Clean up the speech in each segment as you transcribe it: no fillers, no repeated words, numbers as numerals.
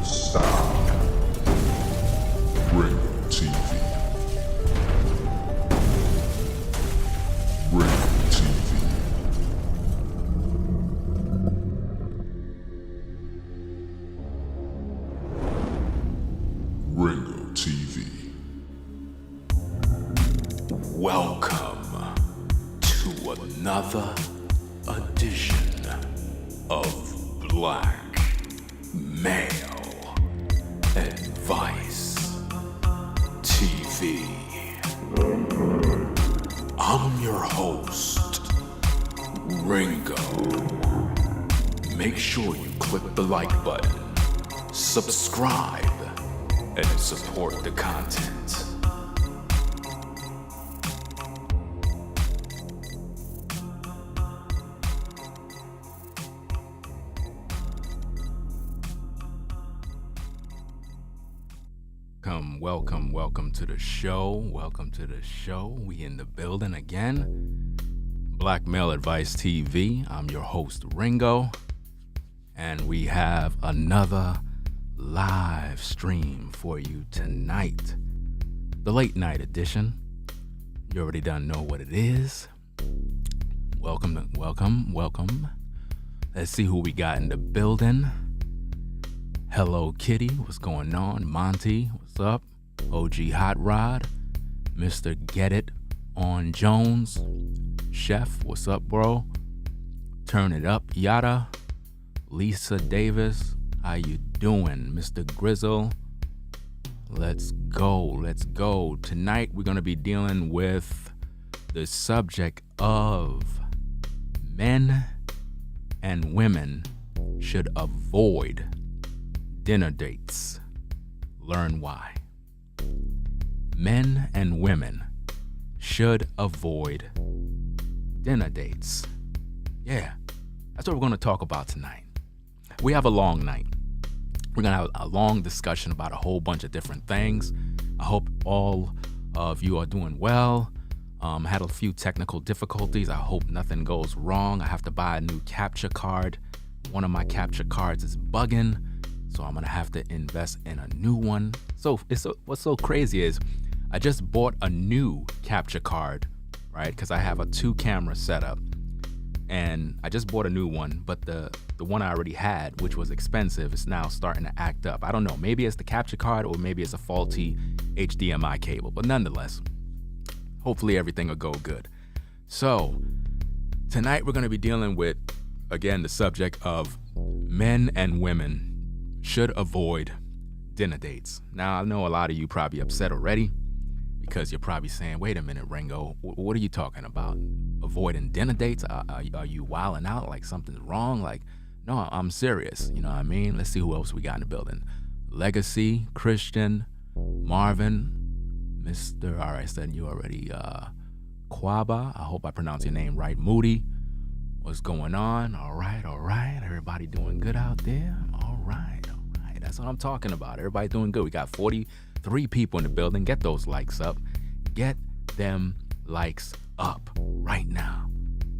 sound. Ringo TV. Ringo TV. Ringo TV. Welcome to another edition of Black Male Advice TV. I'm your host, Ringo. Make sure you click the like button, subscribe, and support the content. Welcome to the show. Welcome to the show. We in the building again. Black Male Advice TV. I'm your host, Ringo. And we have another live stream for you tonight. The late night edition. You already done know what it is. Welcome. Let's see who we got in the building. Hello Kitty, what's going on? Monty, what's up? OG Hot Rod, Mr. Get It on Jones, Chef, what's up, bro? Turn It Up, Yada, Lisa Davis, how you doing? Mr. Grizzle, let's go. Tonight we're gonna be dealing with the subject of men and women should avoid dinner dates. Learn why. Men and women should avoid dinner dates. Yeah, that's what we're going to talk about tonight. We have a long night. We're going to have a long discussion about a whole bunch of different things. I hope all of you are doing well. Had a few technical difficulties. I hope nothing goes wrong. I have to buy a new capture card. One of my capture cards is bugging, so I'm gonna have to invest in a new one. So what's so crazy is I just bought a new capture card, right? Because I have a 2-camera setup, and I just bought a new one. But the one I already had, which was expensive, is now starting to act up. I don't know. Maybe it's the capture card, or maybe it's a faulty HDMI cable. But nonetheless, hopefully everything will go good. So tonight we're gonna be dealing with, again, the subject of men and women should avoid dinner dates. Now, I know a lot of you probably upset already because you're probably saying, wait a minute, Ringo, what are you talking about? Avoiding dinner dates? Are you wilding out like something's wrong? Like, no, I'm serious. You know what I mean? Let's see who else we got in the building. Legacy, Christian, Marvin, Mr. All right, said you already, Quaba. I hope I pronounced your name right. Moody. What's going on? All right. Everybody doing good out there? All right. That's what I'm talking about. Everybody doing good. We got 43 people in the building. Get those likes up. Get them likes up right now.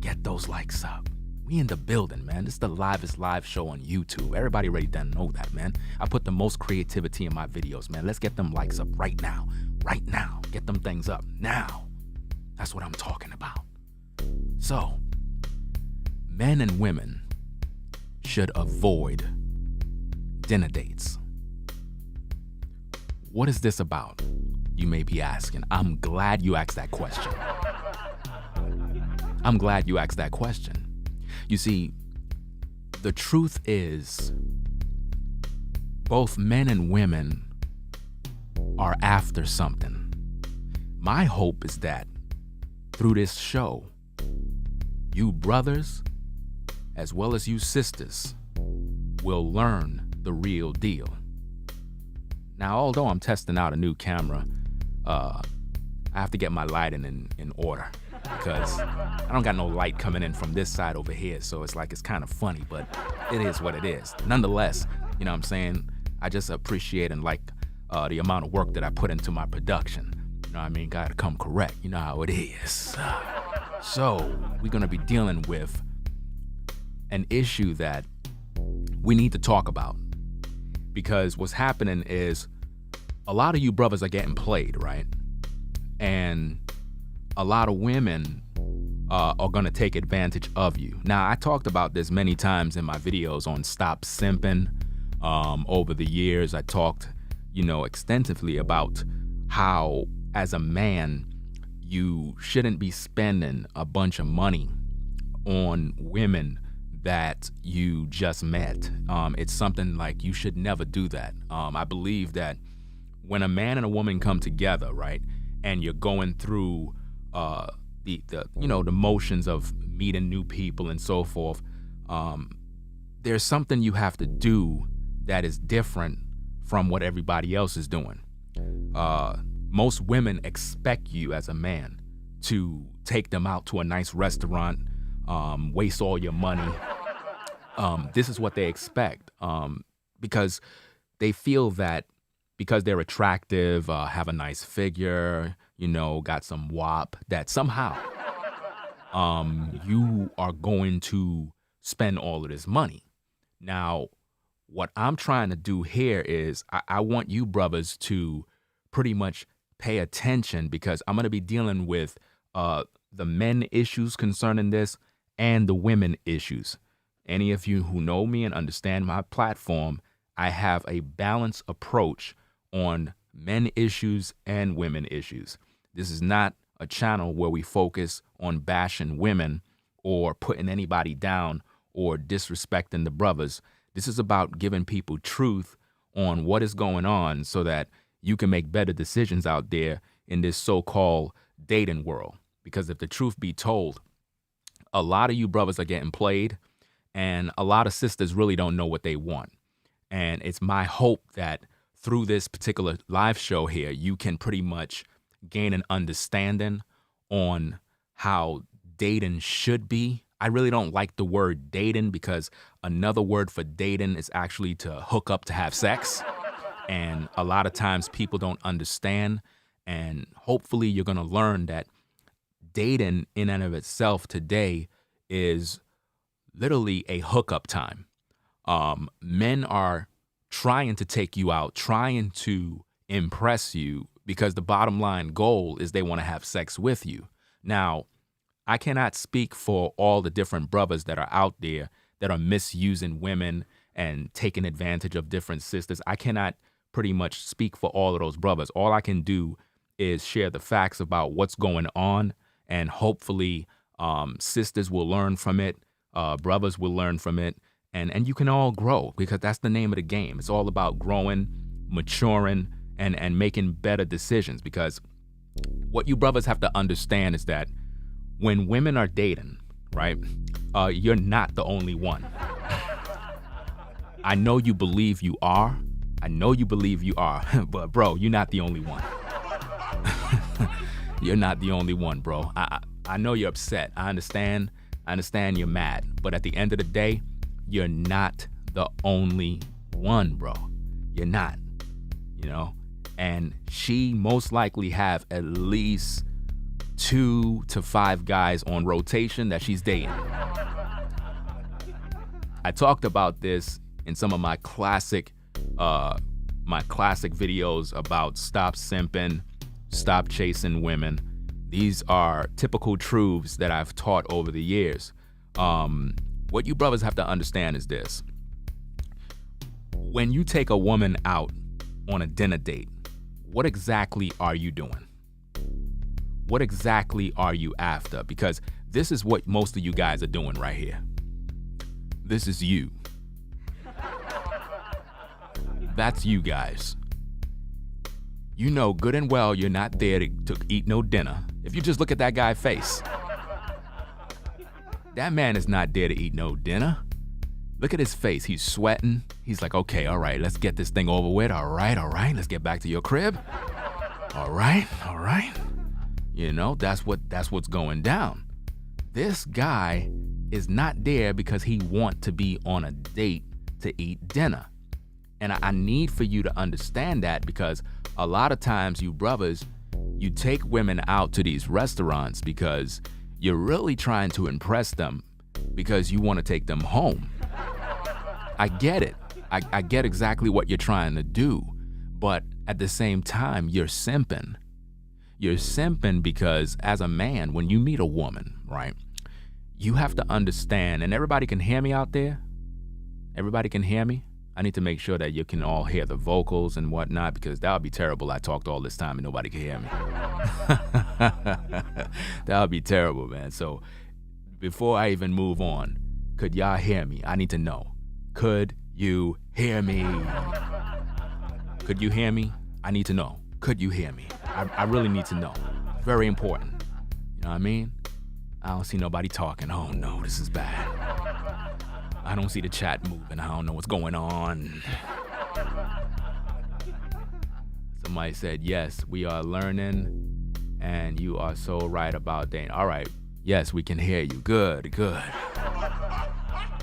Get those likes up. We in the building, man. This is the livest live show on YouTube. Everybody already done know that, man. I put the most creativity in my videos, man. Let's get them likes up right now. Right now. Get them things up now. That's what I'm talking about. So, men and women should avoid dinner dates. What is this about? You may be asking. I'm glad you asked that question. You see, the truth is, both men and women are after something. My hope is that through this show, you brothers, as well as you sisters, will learn the real deal. Now, although I'm testing out a new camera, I have to get my lighting in order because I don't got no light coming in from this side over here, so it's kind of funny, but it is what it is. Nonetheless, you know what I'm saying? I just appreciate and like the amount of work that I put into my production. You know what I mean? Gotta come correct. You know how it is. So, we're gonna be dealing with an issue that we need to talk about because what's happening is a lot of you brothers are getting played, right? And a lot of women are going to take advantage of you. Now, I talked about this many times in my videos on Stop Simping. Over the years, I talked, extensively about how, as a man, you shouldn't be spending a bunch of money on women that you just met. It's something like you should never do that. I believe that when a man and a woman come together, right, and you're going through the motions of meeting new people and so forth, there's something you have to do that is different from what everybody else is doing. Most women expect you as a man to take them out to a nice restaurant, waste all your money. This is what they expect, because they feel that because they're attractive, have a nice figure, got some wop, that somehow you are going to spend all of this money. Now, what I'm trying to do here is I want you brothers to pretty much pay attention, because I'm going to be dealing with the men issues concerning this and the women issues. Any of you who know me and understand my platform, I have a balanced approach on men issues and women issues. This is not a channel where we focus on bashing women or putting anybody down or disrespecting the brothers. This is about giving people truth on what is going on so that you can make better decisions out there in this so-called dating world. Because if the truth be told, a lot of you brothers are getting played, and a lot of sisters really don't know what they want. And it's my hope that through this particular live show here, you can pretty much gain an understanding on how dating should be. I really don't like the word dating, because another word for dating is actually to hook up to have sex. And a lot of times people don't understand. And hopefully you're going to learn that dating in and of itself today is literally a hookup time. Men are trying to take you out, trying to impress you, because the bottom line goal is they want to have sex with you. Now, I cannot speak for all the different brothers that are out there that are misusing women and taking advantage of different sisters. I cannot pretty much speak for all of those brothers. All I can do is share the facts about what's going on, and hopefully sisters will learn from it, brothers will learn from it, and you can all grow, because that's the name of the game. It's all about growing, maturing, and making better decisions. Because what you brothers have to understand is that when women are dating, right, you're not the only one. I know you believe you are. But bro, you're not the only one. You're not the only one, bro. I know you're upset. I understand you're mad. But at the end of the day, you're not the only one, bro. You're not, And she most likely have at least 2 to 5 guys on rotation that she's dating. I talked about this in some of my classic videos about stop simping, stop chasing women. These are typical truths that I've taught over the years. What you brothers have to understand is this. When you take a woman out on a dinner date, what exactly are you doing? What exactly are you after? Because this is what most of you guys are doing right here. This is you. That's you guys. You know good and well you're not there to eat no dinner. If you just look at that guy's face. That man is not there to eat no dinner. Look at his face. He's sweating. He's like, okay, all right, let's get this thing over with. All right, let's get back to your crib. All right. That's what's going down. This guy is not there because he wants to be on a date to eat dinner. And I need for you to understand that, because a lot of times you brothers, you take women out to these restaurants because you're really trying to impress them, because you want to take them home. I get it. I get exactly what you're trying to do, but at the same time, you're simping. You're simping because as a man, when you meet a woman, right, you have to understand, and everybody can hear me out there. Everybody can hear me. I need to make sure that you can all hear the vocals and whatnot, because that would be terrible. I talked all this time and nobody can hear me. That would be terrible, man. So before I even move on, could y'all hear me? I need to know. Could you hear me? Could you hear me? I need to know. Could you hear me? I really need to know. Very important. You know what I mean? I don't see nobody talking. Oh no, this is bad. I don't see the chat moving. I don't know what's going on. Somebody said, yes, we are learning, and you are so right about that. All right. Yes, we can hear you. Good, good.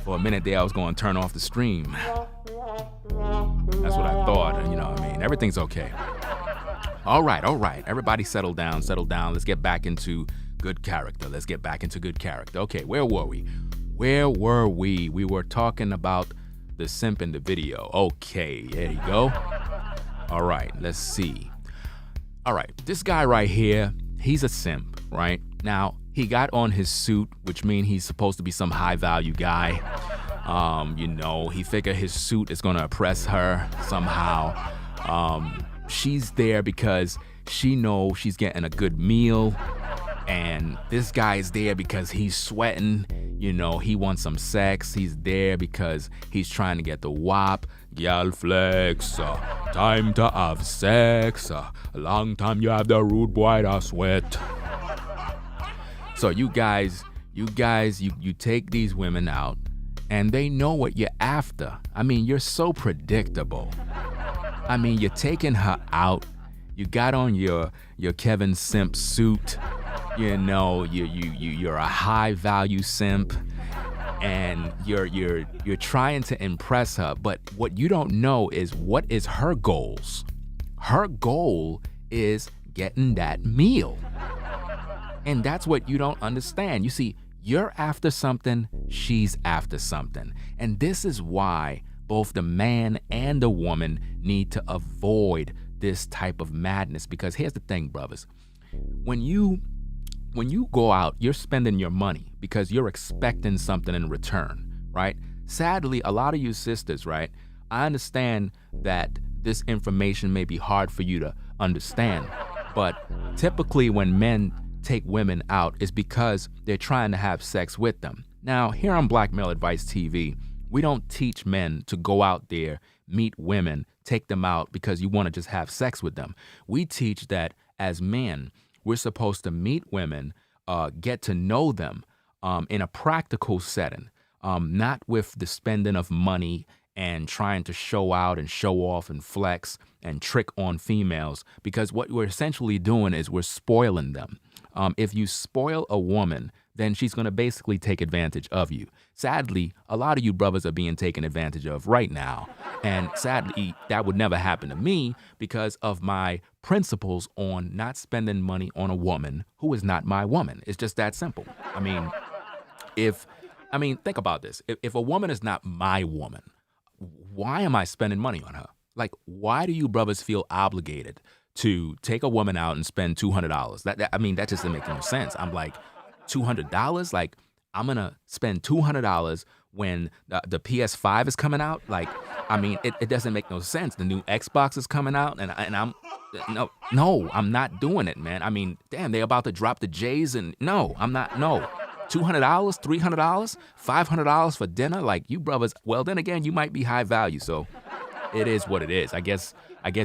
For a minute there, I was going to turn off the stream. That's what I thought, and you know what I mean? Everything's okay. All right. Everybody settle down. Let's get back into good character. Okay, where were we? We were talking about the simp in the video. Okay, there you go. All right, let's see. All right, this guy right here, he's a simp, right? Now, he got on his suit, which means he's supposed to be some high-value guy. He figured his suit is gonna oppress her somehow. She's there because she knows she's getting a good meal. And this guy is there because he's sweating. He wants some sex. He's there because he's trying to get the wop. Girl flex, time to have sex. A long time you have the rude boy to sweat. So you guys, you take these women out, and they know what you're after. I mean, you're so predictable. I mean, you're taking her out. You got on your Kevin Simp suit. You're a high value simp, and you're trying to impress her. But what you don't know is what is her goals. Her goal is getting that meal. And that's what you don't understand. You see, you're after something, she's after something. And this is why both the man and the woman need to avoid this type of madness. Because here's the thing, brothers. When you go out, you're spending your money because you're expecting something in return, right? Sadly, a lot of you sisters, right? I understand that this information may be hard for you to understand, but typically when men take women out, it's because they're trying to have sex with them. Now, here on Black Male Advice TV, we don't teach men to go out there, meet women, take them out because you want to just have sex with them. We teach that as men, we're supposed to meet women, get to know them in a practical setting, not with the spending of money and trying to show out and show off and flex and trick on females, because what we're essentially doing is we're spoiling them. If you spoil a woman, then she's going to basically take advantage of you. Sadly, a lot of you brothers are being taken advantage of right now. And sadly, that would never happen to me because of my principles on not spending money on a woman who is not my woman. It's just that simple. Think about this. If a woman is not my woman, why am I spending money on her? Like, why do you brothers feel obligated to take a woman out and spend $200? That just doesn't make no sense. I'm like, $200? Like, I'm gonna spend $200 when the PS5 is coming out? Like, it doesn't make no sense. The new Xbox is coming out, and I'm I'm not doing it, man. Damn, they about to drop the J's, and no. $200, $300, $500 for dinner? Like, you brothers, well, then again, you might be high value, so it is what it is. I guess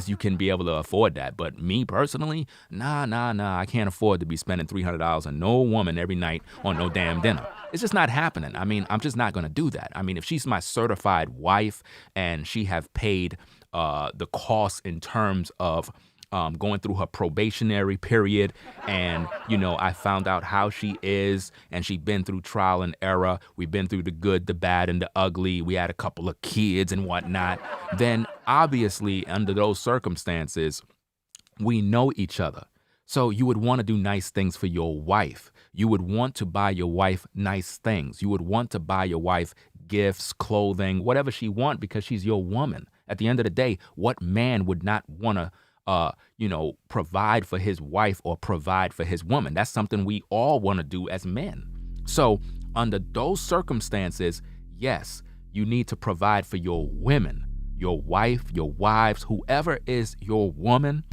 you can be able to afford that. But me personally, nah. I can't afford to be spending $300 on no woman every night on no damn dinner. It's just not happening. I'm just not going to do that. If she's my certified wife and she have paid the cost in terms of going through her probationary period, and I found out how she is, and she been through trial and error, we've been through the good, the bad, and the ugly, we had a couple of kids and whatnot, then obviously under those circumstances we know each other. So you would want to do nice things for your wife. You would want to buy your wife nice things. You would want to buy your wife gifts, clothing, whatever she want because she's your woman. At the end of the day, what man would not want to, provide for his wife or provide for his woman? That's something we all want to do as men. So under those circumstances, yes, you need to provide for your women, your wife, your wives, whoever is your woman.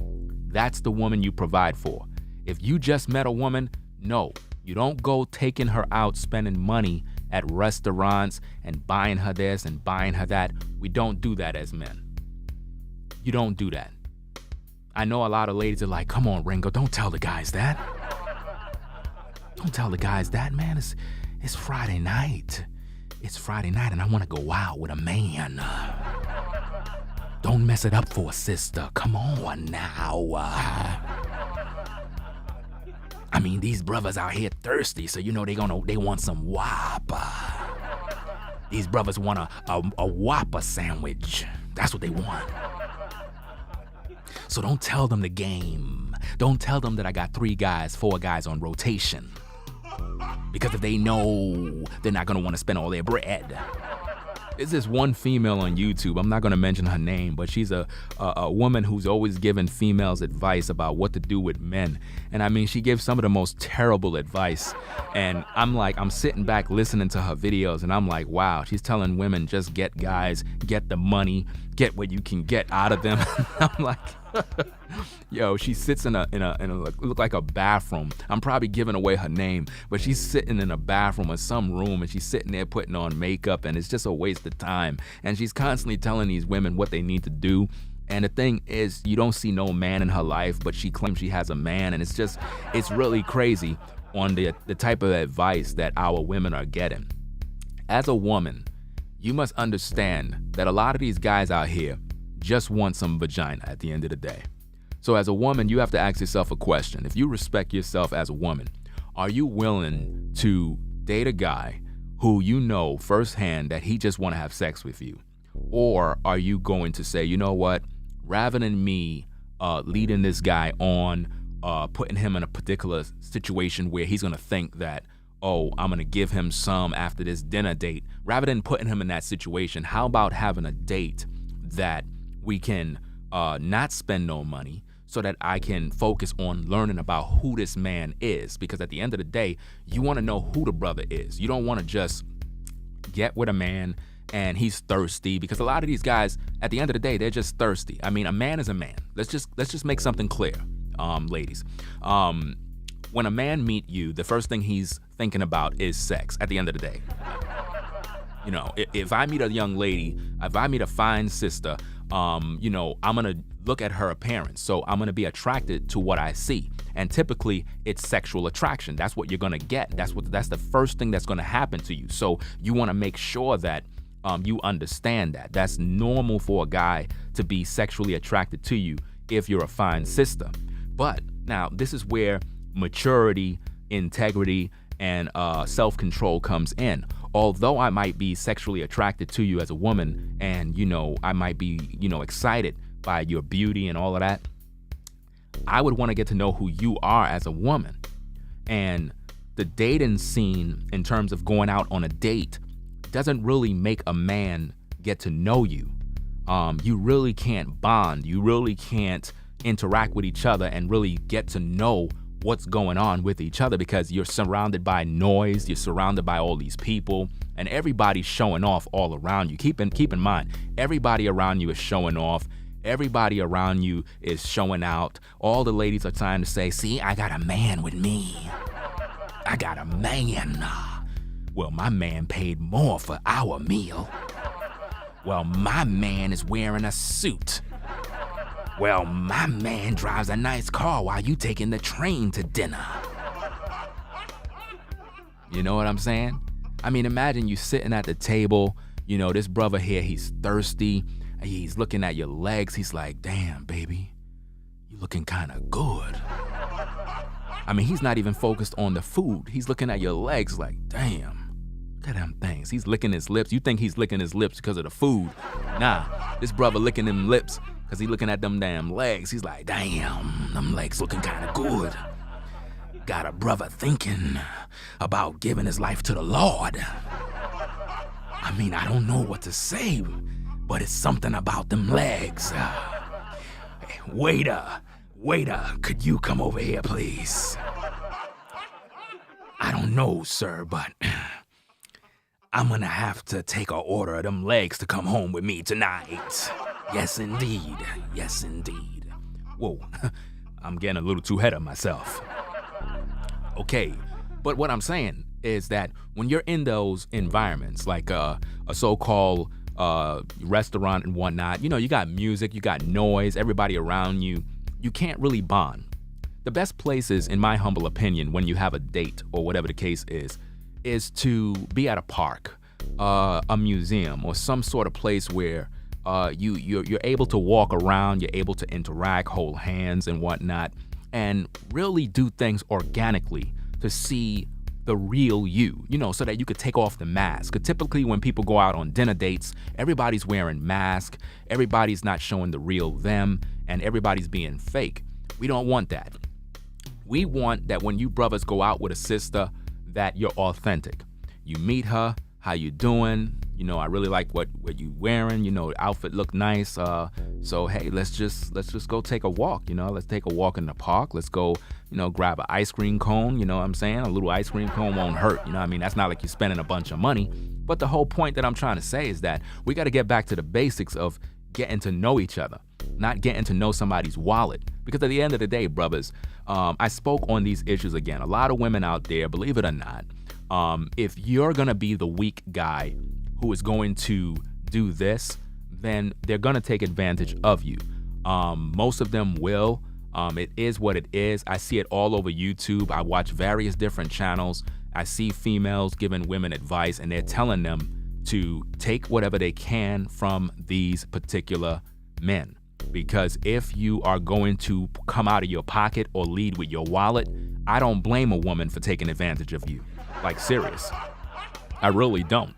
That's the woman you provide for. If you just met a woman, no, you don't go taking her out, spending money at restaurants and buying her this and buying her that. We don't do that as men. You don't do that. I know a lot of ladies are like, come on, Ringo, don't tell the guys that. Don't tell the guys that, man. It's Friday night. It's Friday night and I want to go out with a man. Don't mess it up for a sister. Come on now. I mean, these brothers out here thirsty, so they want some Whopper. These brothers want a Whopper sandwich. That's what they want. So don't tell them the game. Don't tell them that I got 3 guys, 4 guys on rotation. Because if they know, they're not gonna want to spend all their bread. There's this one female on YouTube, I'm not gonna mention her name, but she's a woman who's always giving females advice about what to do with men. And I mean, she gives some of the most terrible advice. And I'm sitting back listening to her videos and I'm like, wow, she's telling women just get guys, get the money, get what you can get out of them. I'm like, yo, she sits in a look like a bathroom. I'm probably giving away her name, but she's sitting in a bathroom or some room and she's sitting there putting on makeup and it's just a waste of time. And she's constantly telling these women what they need to do. And the thing is, you don't see no man in her life, but she claims she has a man. And it's really crazy on the type of advice that our women are getting. As a woman, you must understand that a lot of these guys out here just want some vagina at the end of the day. So as a woman, you have to ask yourself a question. If you respect yourself as a woman, are you willing to date a guy who you know firsthand that he just want to have sex with you? Or are you going to say, you know what, rather than me leading this guy on, putting him in a particular situation where he's going to think that, oh, I'm going to give him some after this dinner date, rather than putting him in that situation, how about having a date that we can not spend no money so that I can focus on learning about who this man is? Because at the end of the day, you want to know who the brother is. You don't want to just get with a man and he's thirsty, because a lot of these guys, at the end of the day, they're just thirsty. I mean, a man is a man. Let's just make something clear, ladies. When a man meet you, the first thing he's thinking about is sex at the end of the day. You know, if I meet a young lady, if I meet a fine sister, I'm gonna look at her appearance. So I'm gonna be attracted to what I see. And typically it's sexual attraction. That's what you're gonna get. That's the first thing that's gonna happen to you. So you wanna make sure that you understand that. That's normal for a guy to be sexually attracted to you if you're a fine sister. But now this is where maturity, integrity, and self-control comes in. Although I might be sexually attracted to you as a woman, and I might be excited by your beauty and all of that, I would want to get to know who you are as a woman. And the dating scene, in terms of going out on a date, doesn't really make a man get to know you. You really can't bond. You really can't interact with each other and really get to know what's going on with each other, because you're surrounded by noise, you're surrounded by all these people, and everybody's showing off all around you. Keep in mind, everybody around you is showing off. Everybody around you is showing out. All the ladies are trying to say, see, I got a man with me. I got a man. Well, my man paid more for our meal. Well, my man is wearing a suit. Well, my man drives a nice car while you taking the train to dinner. You know what I'm saying? I mean, imagine you sitting at the table, this brother here, he's thirsty. He's looking at your legs. He's like, damn, baby, you looking kind of good. I mean, he's not even focused on the food. He's looking at your legs like, damn, look at them things. He's licking his lips. You think he's licking his lips because of the food. Nah, this brother licking them lips because he looking at them damn legs. He's like, damn, them legs looking kind of good. Got a brother thinking about giving his life to the Lord. I don't know what to say, but it's something about them legs. Hey, waiter, could you come over here, please? I don't know, sir, but I'm gonna have to take a order of them legs to come home with me tonight. Yes, indeed. Yes, indeed. Whoa, I'm getting a little too ahead of myself. Okay, but what I'm saying is that when you're in those environments, like a so-called restaurant and whatnot, you got music, you got noise, everybody around you, you can't really bond. The best places, in my humble opinion, when you have a date or whatever the case is to be at a park, a museum, or some sort of place where you're able to walk around, you're able to interact, hold hands and whatnot, and really do things organically to see the real you, so that you could take off the mask. 'Cause typically when people go out on dinner dates, everybody's wearing masks, everybody's not showing the real them, and everybody's being fake. We don't want that. We want that when you brothers go out with a sister, that you're authentic. You meet her, how you doing? I really like what you wearing. The outfit look nice. So hey, let's just go take a walk. Let's take a walk in the park. Let's go, grab an ice cream cone. You know what I'm saying? A little ice cream cone won't hurt. That's not like you're spending a bunch of money. But the whole point that I'm trying to say is that we got to get back to the basics of getting to know each other, not getting to know somebody's wallet. Because at the end of the day, brothers, I spoke on these issues again. A lot of women out there, believe it or not, if you're going to be the weak guy who is going to do this, then they're going to take advantage of you. Most of them will. It is what it is. I see it all over YouTube. I watch various different channels. I see females giving women advice, and they're telling them to take whatever they can from these particular men. Because if you are going to come out of your pocket or lead with your wallet, I don't blame a woman for taking advantage of you. Like, serious. I really don't.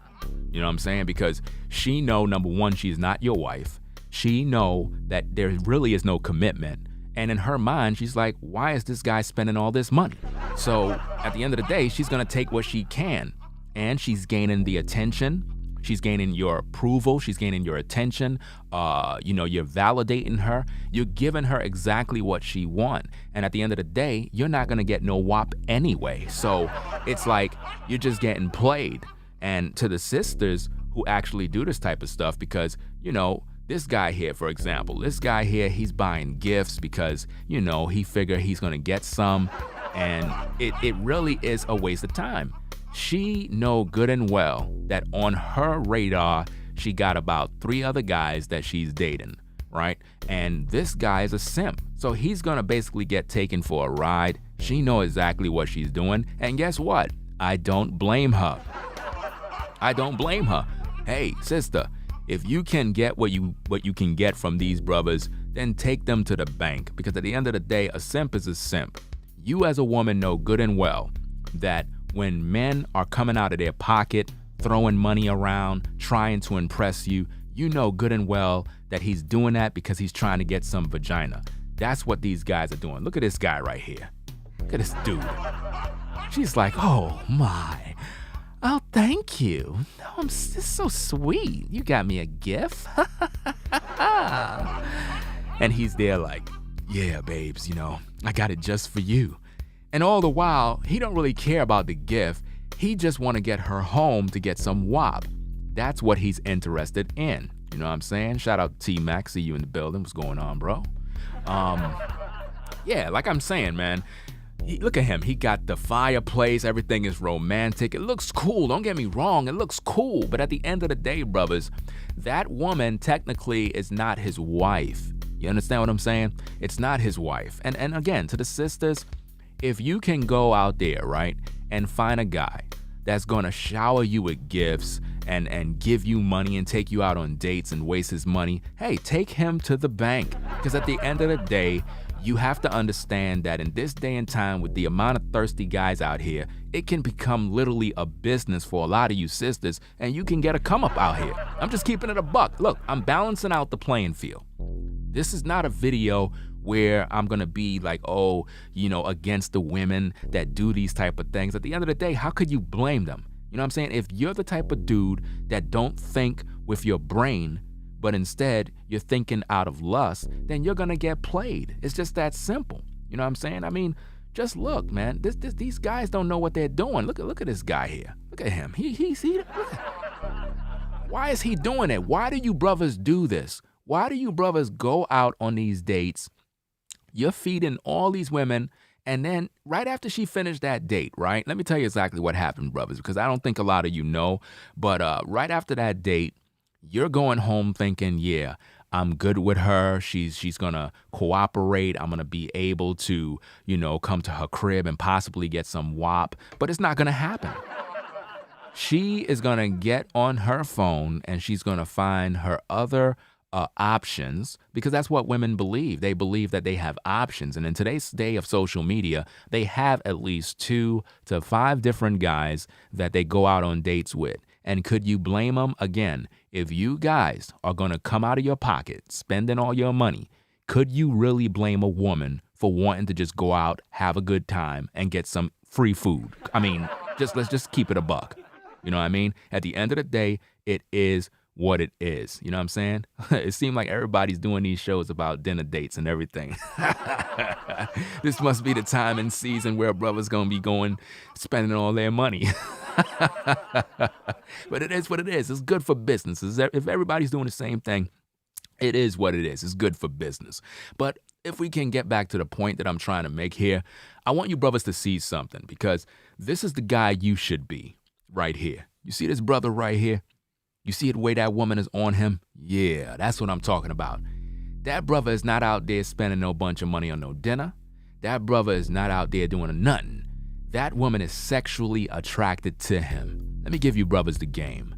You know what I'm saying? Because she know, number one, she's not your wife. She know that there really is no commitment. And in her mind, she's like, why is this guy spending all this money? So at the end of the day, she's going to take what she can. And she's gaining the attention. She's gaining your approval. She's gaining your attention. You're validating her. You're giving her exactly what she wants. And at the end of the day, you're not going to get no whop anyway. So it's like you're just getting played. And to the sisters who actually do this type of stuff, because, this guy here, for example, he's buying gifts because, he figure he's going to get some. And it really is a waste of time. She know good and well that on her radar, she got about 3 other guys that she's dating, right? And this guy is a simp. So he's going to basically get taken for a ride. She know exactly what she's doing. And guess what? I don't blame her. Hey, sister, if you can get what you can get from these brothers, then take them to the bank. Because at the end of the day, a simp is a simp. You as a woman know good and well that when men are coming out of their pocket, throwing money around, trying to impress you, you know good and well that he's doing that because he's trying to get some vagina. That's what these guys are doing. Look at this guy right here. Look at this dude. She's like, oh my. Oh, thank you. No, this is so sweet. You got me a gift. And he's there like, yeah, babes, I got it just for you. And all the while, he don't really care about the gift. He just want to get her home to get some wop. That's what he's interested in. You know what I'm saying? Shout out to T-Mac. See you in the building. What's going on, bro? Yeah, like I'm saying, man. Look at him. He got the fireplace. Everything is romantic. It looks cool. Don't get me wrong. It looks cool. But at the end of the day, brothers, that woman technically is not his wife. You understand what I'm saying? It's not his wife. And again, to the sisters, if you can go out there, right, and find a guy that's going to shower you with gifts and give you money and take you out on dates and waste his money, hey, take him to the bank. Because at the end of the day, you have to understand that in this day and time, with the amount of thirsty guys out here, it can become literally a business for a lot of you sisters, and you can get a come up out here. I'm just keeping it a buck. Look, I'm balancing out the playing field. This is not a video where I'm gonna be like, against the women that do these type of things. At the end of the day, how could you blame them? You know what I'm saying? If you're the type of dude that don't think with your brain, but instead you're thinking out of lust, then you're going to get played. It's just that simple. You know what I'm saying? I mean, just look, man. These guys don't know what they're doing. Look at this guy here. Look at him. Why is he doing it? Why do you brothers do this? Why do you brothers go out on these dates? You're feeding all these women, and then right after she finished that date, right? Let me tell you exactly what happened, brothers, because I don't think a lot of you know. But right after that date, you're going home thinking, yeah, I'm good with her. She's going to cooperate. I'm going to be able to, come to her crib and possibly get some WAP. But it's not going to happen. She is going to get on her phone and she's going to find her other options, because that's what women believe. They believe that they have options. And in today's day of social media, they have at least 2 to 5 different guys that they go out on dates with. And could you blame them? Again, if you guys are going to come out of your pocket spending all your money, could you really blame a woman for wanting to just go out, have a good time, and get some free food? I mean, let's just keep it a buck. You know what I mean? At the end of the day, it is what it is. You know what I'm saying? It seems like everybody's doing these shows about dinner dates and everything. This must be the time and season where brothers going to be spending all their money. But it is what it is. It's good for business. If everybody's doing the same thing, it is what it is. It's good for business. But if we can get back to the point that I'm trying to make here, I want you brothers to see something, because this is the guy you should be right here. You see this brother right here? You see the way that woman is on him? Yeah, that's what I'm talking about. That brother is not out there spending no bunch of money on no dinner. That brother is not out there doing nothing. That woman is sexually attracted to him. Let me give you brothers the game.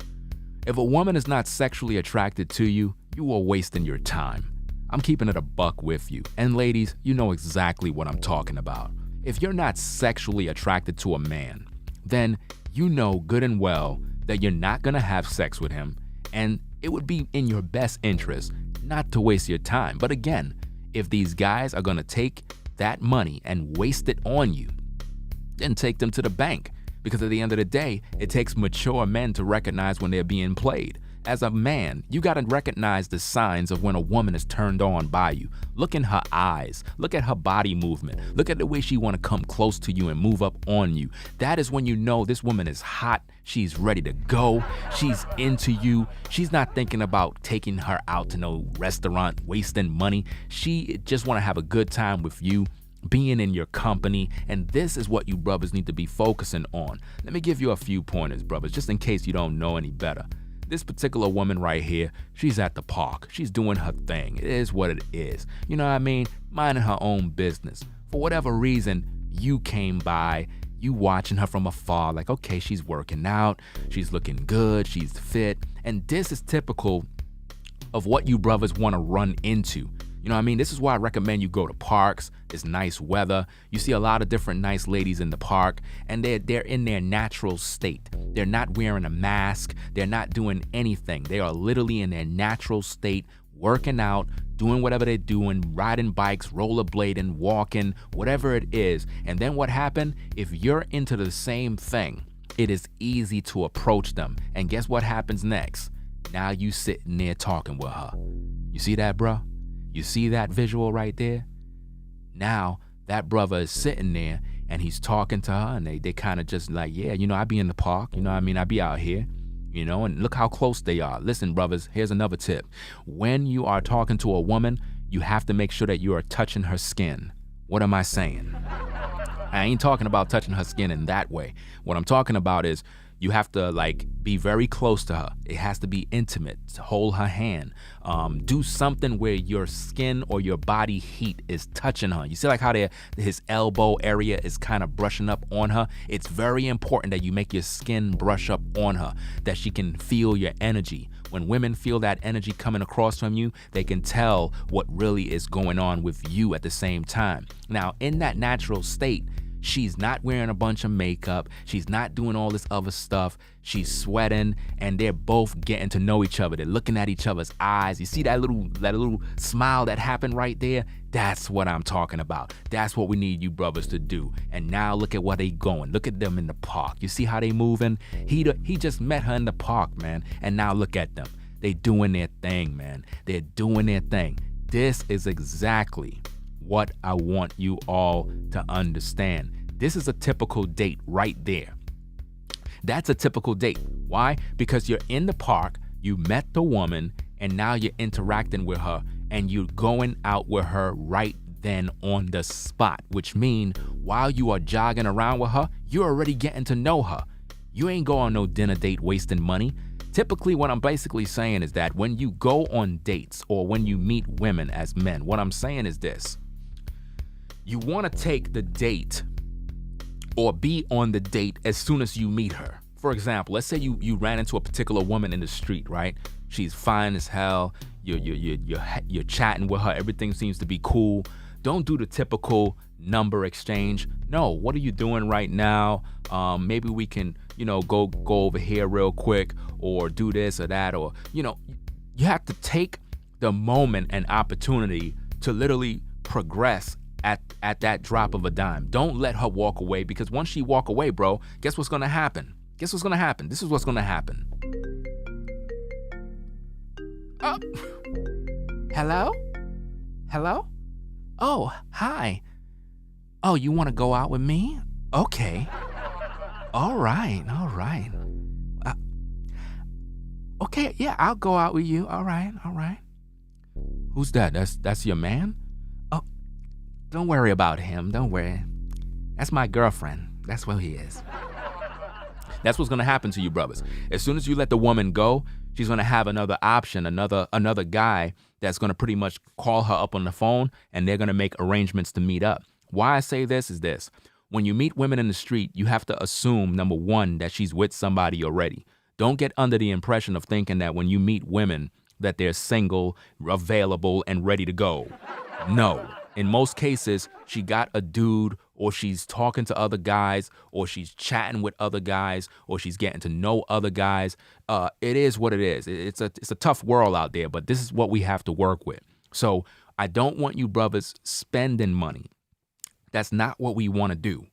If a woman is not sexually attracted to you, you are wasting your time. I'm keeping it a buck with you. And ladies, you know exactly what I'm talking about. If you're not sexually attracted to a man, then you know good and well that you're not going to have sex with him, and it would be in your best interest not to waste your time. But again, if these guys are going to take that money and waste it on you, then take them to the bank, because at the end of the day, it takes mature men to recognize when they're being played. As a man, you got to recognize the signs of when a woman is turned on by you. Look in her eyes. Look at her body movement. Look at the way she want to come close to you and move up on you. That is when you know this woman is hot. She's ready to go. She's into you. She's not thinking about taking her out to no restaurant, wasting money. She just want to have a good time with you, being in your company. And this is what you brothers need to be focusing on. Let me give you a few pointers, brothers, just in case you don't know any better. This particular woman right here, she's at the park. She's doing her thing. It is what it is. You know what I mean? Minding her own business. For whatever reason, you came by, you watching her from afar, like, okay, she's working out, she's looking good, she's fit. And this is typical of what you brothers want to run into. You know what I mean? This is why I recommend you go to parks. It's nice weather. You see a lot of different nice ladies in the park, and they're in their natural state. They're not wearing a mask. They're not doing anything. They are literally in their natural state, working out, doing whatever they're doing, riding bikes, rollerblading, walking, whatever it is. And then what happened? If you're into the same thing, it is easy to approach them. And guess what happens next? Now you sitting there talking with her. You see that, bro? You see that visual right there? Now that brother is sitting there and he's talking to her, and they kind of just like, yeah, I be in the park, I mean, I be out here, and look how close they are. Listen, brothers, here's another tip. When you are talking to a woman, you have to make sure that you are touching her skin. What am I saying? I ain't talking about touching her skin in that way. What I'm talking about is you have to be very close to her. It has to be intimate. Hold her hand. Do something where your skin or your body heat is touching her. You see how his elbow area is kind of brushing up on her? It's very important that you make your skin brush up on her, that she can feel your energy. When women feel that energy coming across from you, they can tell what really is going on with you at the same time. Now, in that natural state, She's not wearing a bunch of makeup. She's not doing all this other stuff. She's sweating, and they're both getting to know each other. They're looking at each other's eyes. You see that little smile that happened right there? That's what I'm talking about. That's what we need you brothers to do. And now look at where they going. Look at them in the park. You see how they moving? He just met her in the park, man. And now look at them. They doing their thing, man. They're doing their thing. This is exactly what I want you all to understand. This is a typical date right there. That's a typical date. Why? Because you're in the park, you met the woman, and now you're interacting with her, and you're going out with her right then on the spot, which means while you are jogging around with her, you're already getting to know her. You ain't go on no dinner date wasting money. Typically, what I'm basically saying is that when you go on dates or when you meet women as men, what I'm saying is this. You want to take the date or be on the date as soon as you meet her. For example, let's say you ran into a particular woman in the street, right? She's fine as hell. You're chatting with her. Everything seems to be cool. Don't do the typical number exchange. No, what are you doing right now? Maybe we can, go over here real quick, or do this or that, or, you have to take the moment and opportunity to literally progress at that drop of a dime. Don't let her walk away, because once she walk away, bro, guess what's gonna happen? Guess what's gonna happen? This is what's gonna happen. Oh. Hello? Hello? Oh, hi. Oh, you want to go out with me? Okay. All right. Okay, yeah, I'll go out with you. All right. Who's that? That's your man? Oh, don't worry about him. Don't worry. That's my girlfriend. That's what he is. That's what's gonna happen to you, brothers. As soon as you let the woman go, she's gonna have another option, another guy that's gonna pretty much call her up on the phone, and they're gonna make arrangements to meet up. Why I say this is this. When you meet women in the street, you have to assume, number one, that she's with somebody already. Don't get under the impression of thinking that when you meet women that they're single, available, and ready to go. No. In most cases, she got a dude, or she's talking to other guys, or she's chatting with other guys, or she's getting to know other guys. It is what it is. It's a tough world out there, but this is what we have to work with. So I don't want you brothers spending money. That's not what we want to do.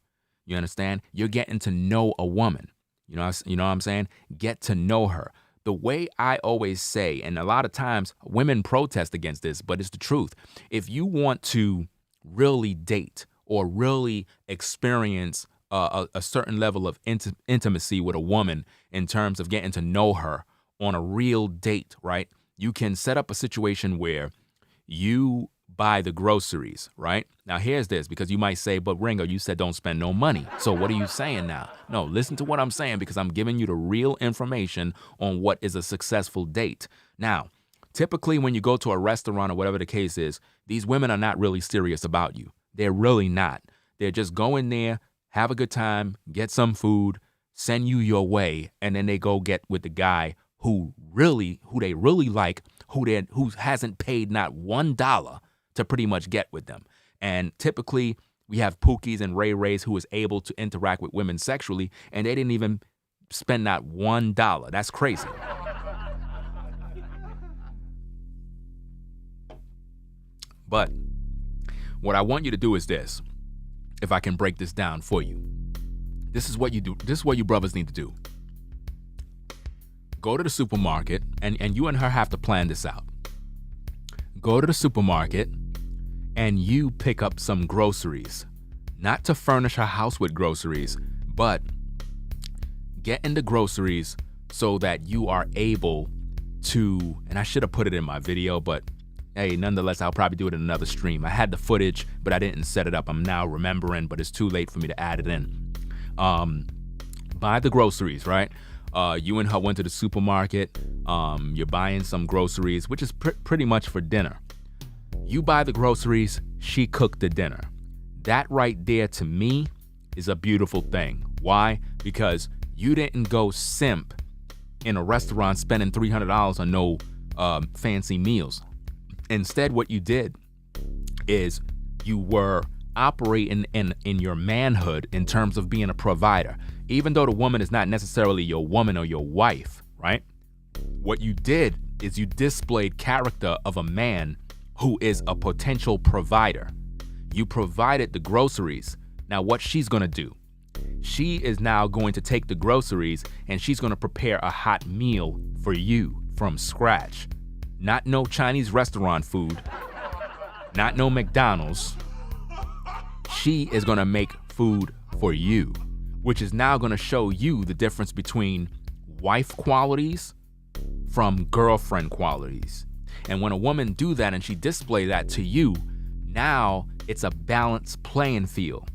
You understand? You're getting to know a woman. You know what I'm saying? Get to know her. The way I always say, and a lot of times women protest against this, but it's the truth. If you want to really date or really experience a certain level of intimacy with a woman in terms of getting to know her on a real date, right? You can set up a situation where you buy the groceries, right? Now here's this, because you might say, but Ringo, you said don't spend no money. So what are you saying now? No, listen to what I'm saying, because I'm giving you the real information on what is a successful date. Now, typically when you go to a restaurant or whatever the case is, these women are not really serious about you. They're really not. They're just going there, have a good time, get some food, send you your way, and then they go get with the guy who they really like, who hasn't paid not $1 to pretty much get with them. And typically we have Pookies and Ray Rays who is able to interact with women sexually, and they didn't even spend not $1. That's crazy. But what I want you to do is this. If I can break this down for you. This is what you do. This is what you brothers need to do. Go to the supermarket, and you and her have to plan this out. Go to the supermarket and you pick up some groceries. Not to furnish her house with groceries, but get in the groceries so that you are able to, and I should have put it in my video, but hey, nonetheless, I'll probably do it in another stream. I had the footage, but I didn't set it up. I'm now remembering, but it's too late for me to add it in. Buy the groceries, right? You and her went to the supermarket. You're buying some groceries, which is pretty much for dinner. You buy the groceries, she cooked the dinner. That right there, to me, is a beautiful thing. Why? Because you didn't go simp in a restaurant spending $300 on no fancy meals. Instead, what you did is you were operate in your manhood in terms of being a provider. Even though the woman is not necessarily your woman or your wife, right? What you did is you displayed character of a man who is a potential provider. You provided the groceries. Now what she's gonna do? She is now going to take the groceries and she's gonna prepare a hot meal for you from scratch. Not no Chinese restaurant food, not no McDonald's. She is gonna make food for you, which is now gonna show you the difference between wife qualities from girlfriend qualities. And when a woman do that and she display that to you, now it's a balanced playing field.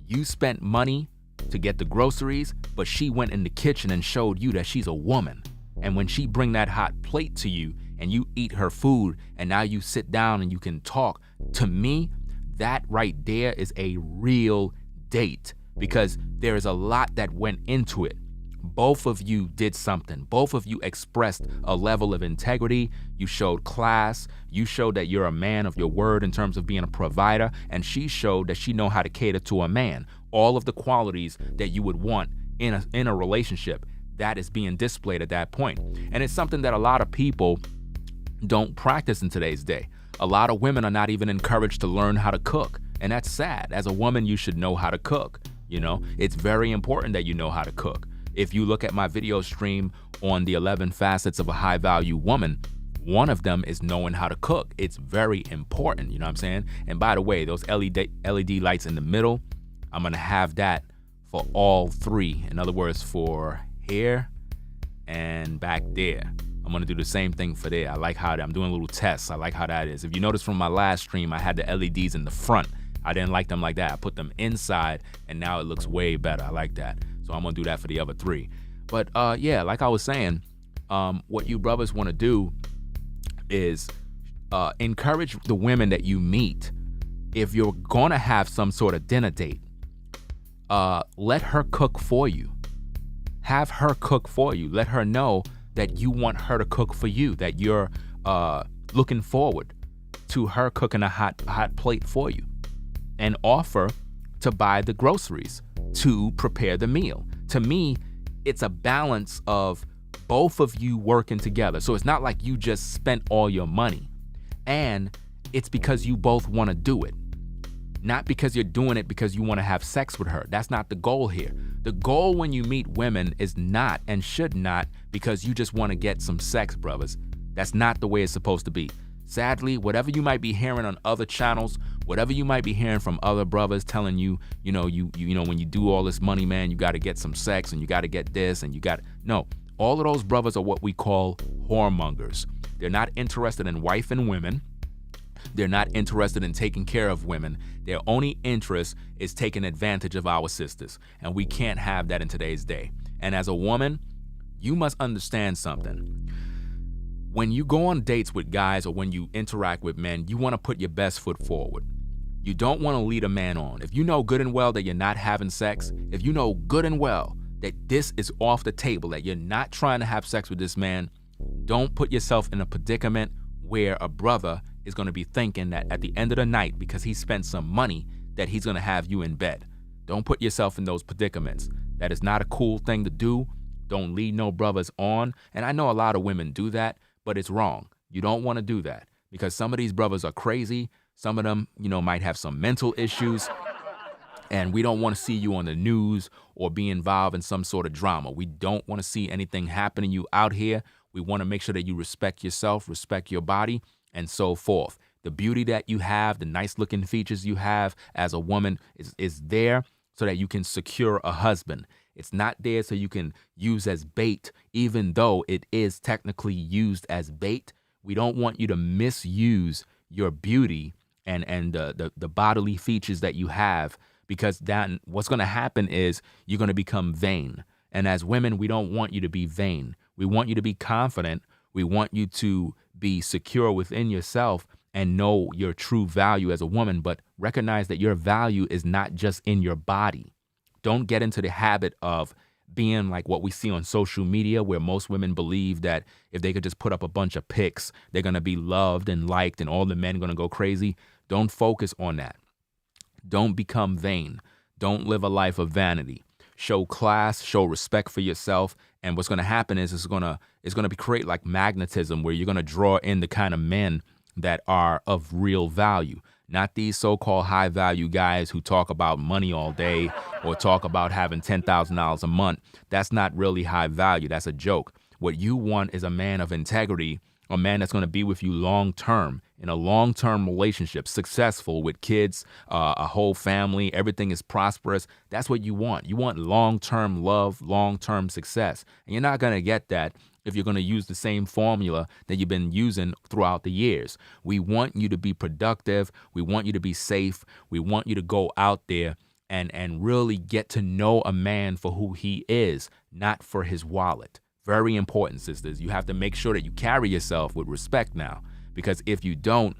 You spent money to get the groceries, but she went in the kitchen and showed you that she's a woman. And when she bring that hot plate to you and you eat her food and now you sit down and you can talk, to me, that right there is a real date, because there is a lot that went into it. Both of you did something. Both of you expressed a level of integrity. You showed class. You showed that you're a man of your word in terms of being a provider. And she showed that she know how to cater to a man. All of the qualities that you would want in a relationship, that is being displayed at that point. And it's something that a lot of people don't practice in today's day. A lot of women are not even encouraged to learn how to cook. And that's sad. As a woman, you should know how to cook. You know, it's very important that you know how to cook. If you look at my video stream on the 11 facets of a high value woman, one of them is knowing how to cook. It's very important, you know what I'm saying? And by the way, those LED lights in the middle, I'm gonna have that for all three. In other words, for here and back there. I'm gonna do the same thing for there. I like how I'm doing a little test. I like how that is. If you notice from my last stream, I had the LEDs in the front. I didn't like them like that. I put them inside and now it looks way better. I like that. So I'm gonna do that for the other three. But yeah, like I was saying, what you brothers wanna do is encourage the women that you meet. If you're gonna have some sort of dinner date, let her cook for you. Have her cook for you. Let her know that you want her to cook for you, that you're looking forward to her cooking a hot plate for you. And offer to buy the groceries to prepare the meal. To me, it's a balance of both of you working together. So it's not like you just spent all your money. And it's because you both want to do it. Not because you're doing it because you want to have sex with her. That's not the goal here. The goal when you meet women is not and should not because you just want to get some sex, brothers. That's not the way it's supposed to be. Sadly, whatever you might be hearing on other channels, whatever you might be hearing from other brothers telling you, you know, when you do all this money, man, you got to get some sex and you got to get this and you got no. All of those brothers are what we call whoremongers. They're not interested in wife and women. They're not interested in taking care of women. Their only interest is taking advantage of our sisters. And we can't have that in today's day. And as a woman, you must understand something. When you go on dates with guys or when you interact with men, you want to put your best foot forward. You don't want to lead a man on. If you know good and well that you're not having sex, if you know good and well that this is off the table, that you're not trying to have sex with this man, don't put yourself in a predicament where a brother is going to be thinking that at the end of the night, because he spent some money, that he's going to have you in bed. Don't put yourself in those predicaments. That is not a cool thing to do. Don't lead no brothers on. And I know a lot of women do that, but it's wrong. You don't want to do that because some of these brothers are crazy. Some of them, might have some mental issues. And we don't want to see you on the news or be involved in some sort of drama. We don't want to see anything happening to you out here. We want to make sure that you respect yourself, respect your body, and so forth. The beauty that you have, the nice looking features you have as a woman is there so that you can secure a husband. It's not there so you can use as bait, even though it is technically used as bait. We don't want you to misuse your beauty and the bodily features that you have, because then what's going to happen is you're going to become vain. And as women, we don't want you to be vain. We want you to be confident. We want you to be secure within yourself and know your true value as a woman, but recognize that your value is not just in your body. Don't get into the habit of being like what we see on social media, where most women believe that if they could just put up a bunch of pics, they're going to be loved and liked and all the men are going to go crazy. Don't focus on that. Don't become vain. Don't live a life of vanity. Show class, show respect for yourself. And what's going to happen is it's going to be create like magnetism, where you're going to draw in the kind of men that are of real value. Not these so-called high-value guys who talk about money all day or talk about having $10,000 a month. That's not really high value. That's a joke. What you want is a man of integrity, a man that's going to be with you long-term, in a long-term relationship, successful with kids, a whole family, everything is prosperous. That's what you want. You want long-term love, long-term success. And you're not going to get that if you're going to use the same formula that you've been using throughout the years. We want you to be productive. We want you to be safe. We want you to go out there and really get to know a man for who he is, not for his wallet. Very important, sisters. You have to make sure that you carry yourself with respect now, because if you don't,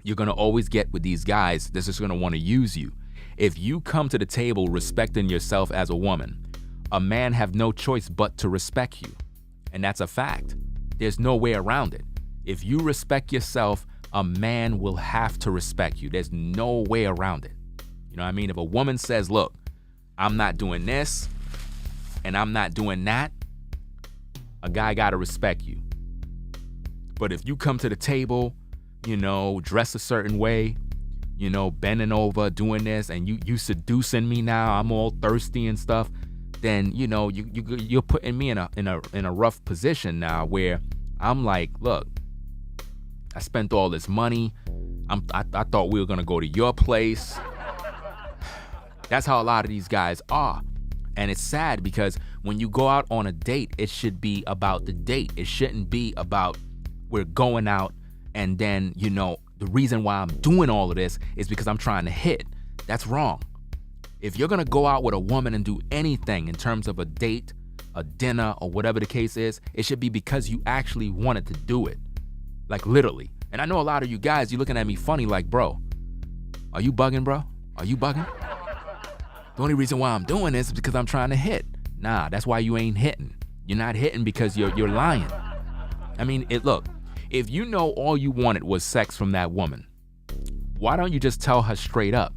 you're going to always get with these guys that's just going to want to use you. If you come to the table respecting yourself as a woman, a man have no choice but to respect you. And that's a fact. There's no way around it. If you respect yourself, a man will have to respect you. There's no way around it. You know what I mean? If a woman says, look, I'm not doing this and I'm not doing that, a guy got to respect you. But if you come to the table, dress a certain way, bending over, doing this, and you seducing me now, I'm all thirsty and stuff, then you're putting me in a rough position now, where I'm like, look, I spent all this money. I thought we were gonna go to your place. That's how a lot of these guys are. And it's sad, because when you go out on a date, it should be about the date. It shouldn't be about we're going out and then, the reason why I'm doing all of this is because I'm trying to hit. That's wrong. If you're going to go out with a woman and do anything in terms of a date, a dinner, or whatever the case is, it should be because you actually wanted to do it. Like, literally. And I know a lot of you guys, you're looking at me funny like, bro, are you bugging, bro? Are you bugging? The only reason why I'm doing this is because I'm trying to hit. Nah, that's why you ain't hitting. You're not hitting because you're lying. I mean, look, if you know all you wanted was sex from that woman, why don't you just tell her straight up?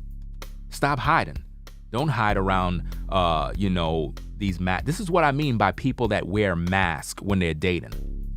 Stop hiding. Don't hide around, these This is what I mean by people that wear masks when they're dating.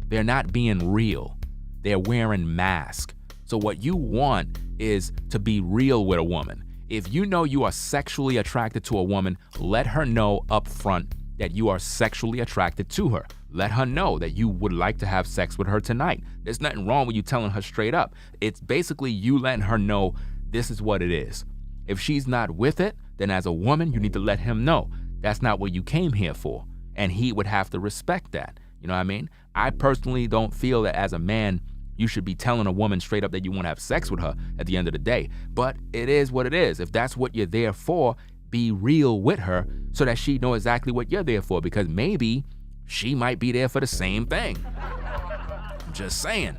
They're not being real. They're wearing masks. So what you want is to be real with a woman. If you know you are sexually attracted to a woman, let her know up front that you are sexually attracted to her. Let her know that you would like to have sex with her tonight. There's nothing wrong with you telling her straight up. It's basically you letting her know this is what it is. If she's not with it, then as a woman, you need to let him know that's not what you came here for. And he would have to respect that. You know what I mean? I personally don't feel that as a man, you should be telling a woman straight up that you want to have sex with her at the end of the day. But it is what it is. If that's what you're there for, be real with her so that she knows exactly what you're there for, because maybe she might be there for the same thing. I'm just saying.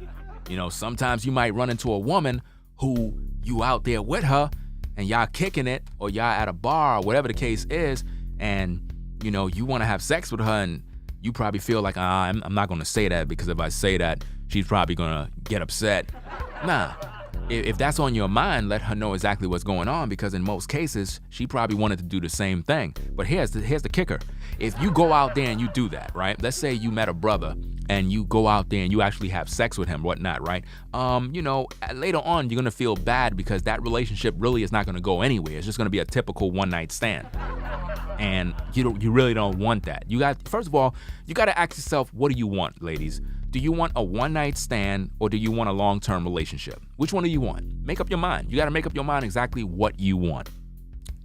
Sometimes you might run into a woman who you out there with her and y'all kicking it, or y'all at a bar, or whatever the case is, and you want to have sex with her, and you probably feel like, I'm not going to say that, because if I say that, she's probably going to get upset. Nah, if that's on your mind, let her know exactly what's going on, because in most cases, she probably wanted to do the same thing. But here's the kicker. If you go out there and you do that, right? Let's say you met a brother and you go out there and you actually have sex with him, whatnot, right? Later on, you're going to feel bad, because that relationship really is not going to go anywhere. It's just going to be a typical one-night stand. And you really don't want that. First of all, you got to ask yourself, what do you want, ladies? Do you want a one-night stand, or do you want a long-term relationship? Which one do you want? Make up your mind. You got to make up your mind exactly what you want.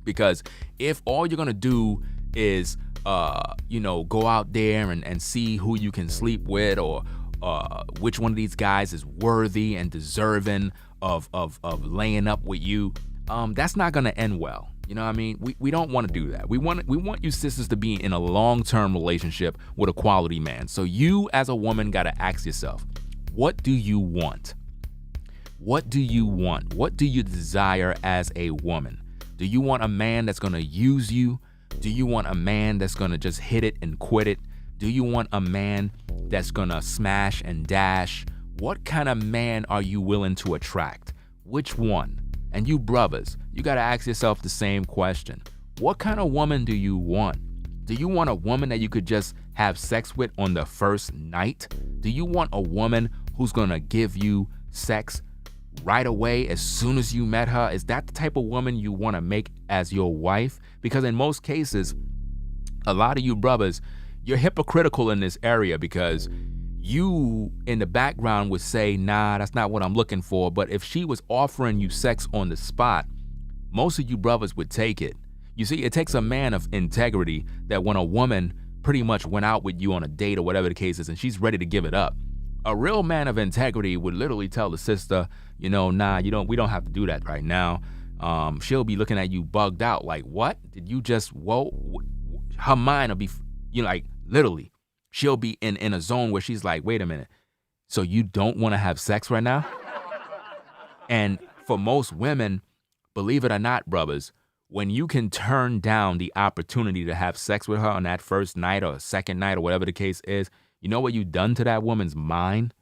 Because if all you're going to do is, go out there and see who you can sleep with, or which one of these guys is worthy and deserving of laying up with you, that's not going to end well. You know what I mean? We don't want to do that. We want you sisters to be in a long-term relationship with a quality man. So you as a woman got to ask yourself, what do you want? What do you want? What do you desire as a woman? Do you want a man that's going to use you? Do you want a man that's going to just hit it and quit it? Do you want a man that's going to smash and dash? What kind of man are you willing to attract? Which one? And you brothers, you got to ask yourself the same question. What kind of woman do you want? Do you want a woman that you could just have sex with on the first night? Do you want a woman who's going to give you sex right away as soon as you met her? Is that the type of woman you want to make as your wife? Because in most cases, a lot of you brothers, you're hypocritical in this area, because you in the background would say, nah, that's not what I'm looking for. But if she was offering you sex on the spot, most of you brothers would take it. You see, it takes a man of integrity that when a woman pretty much went out with you on a date or whatever the case is and she's ready to give it up, a real man of integrity would literally tell the sister, nah, we don't have to do that right now. She'll be looking at you bugged out like, what? Did you just, whoa? Her mind will be, like literally, she'll be in a zone where she's like, wait a minute. So you don't want to have sex right now? And for most women, believe it or not, brothers, when you can turn down the opportunity to have sex with her on that first night or second night or whatever the case is, you know what you've done to that woman's mind?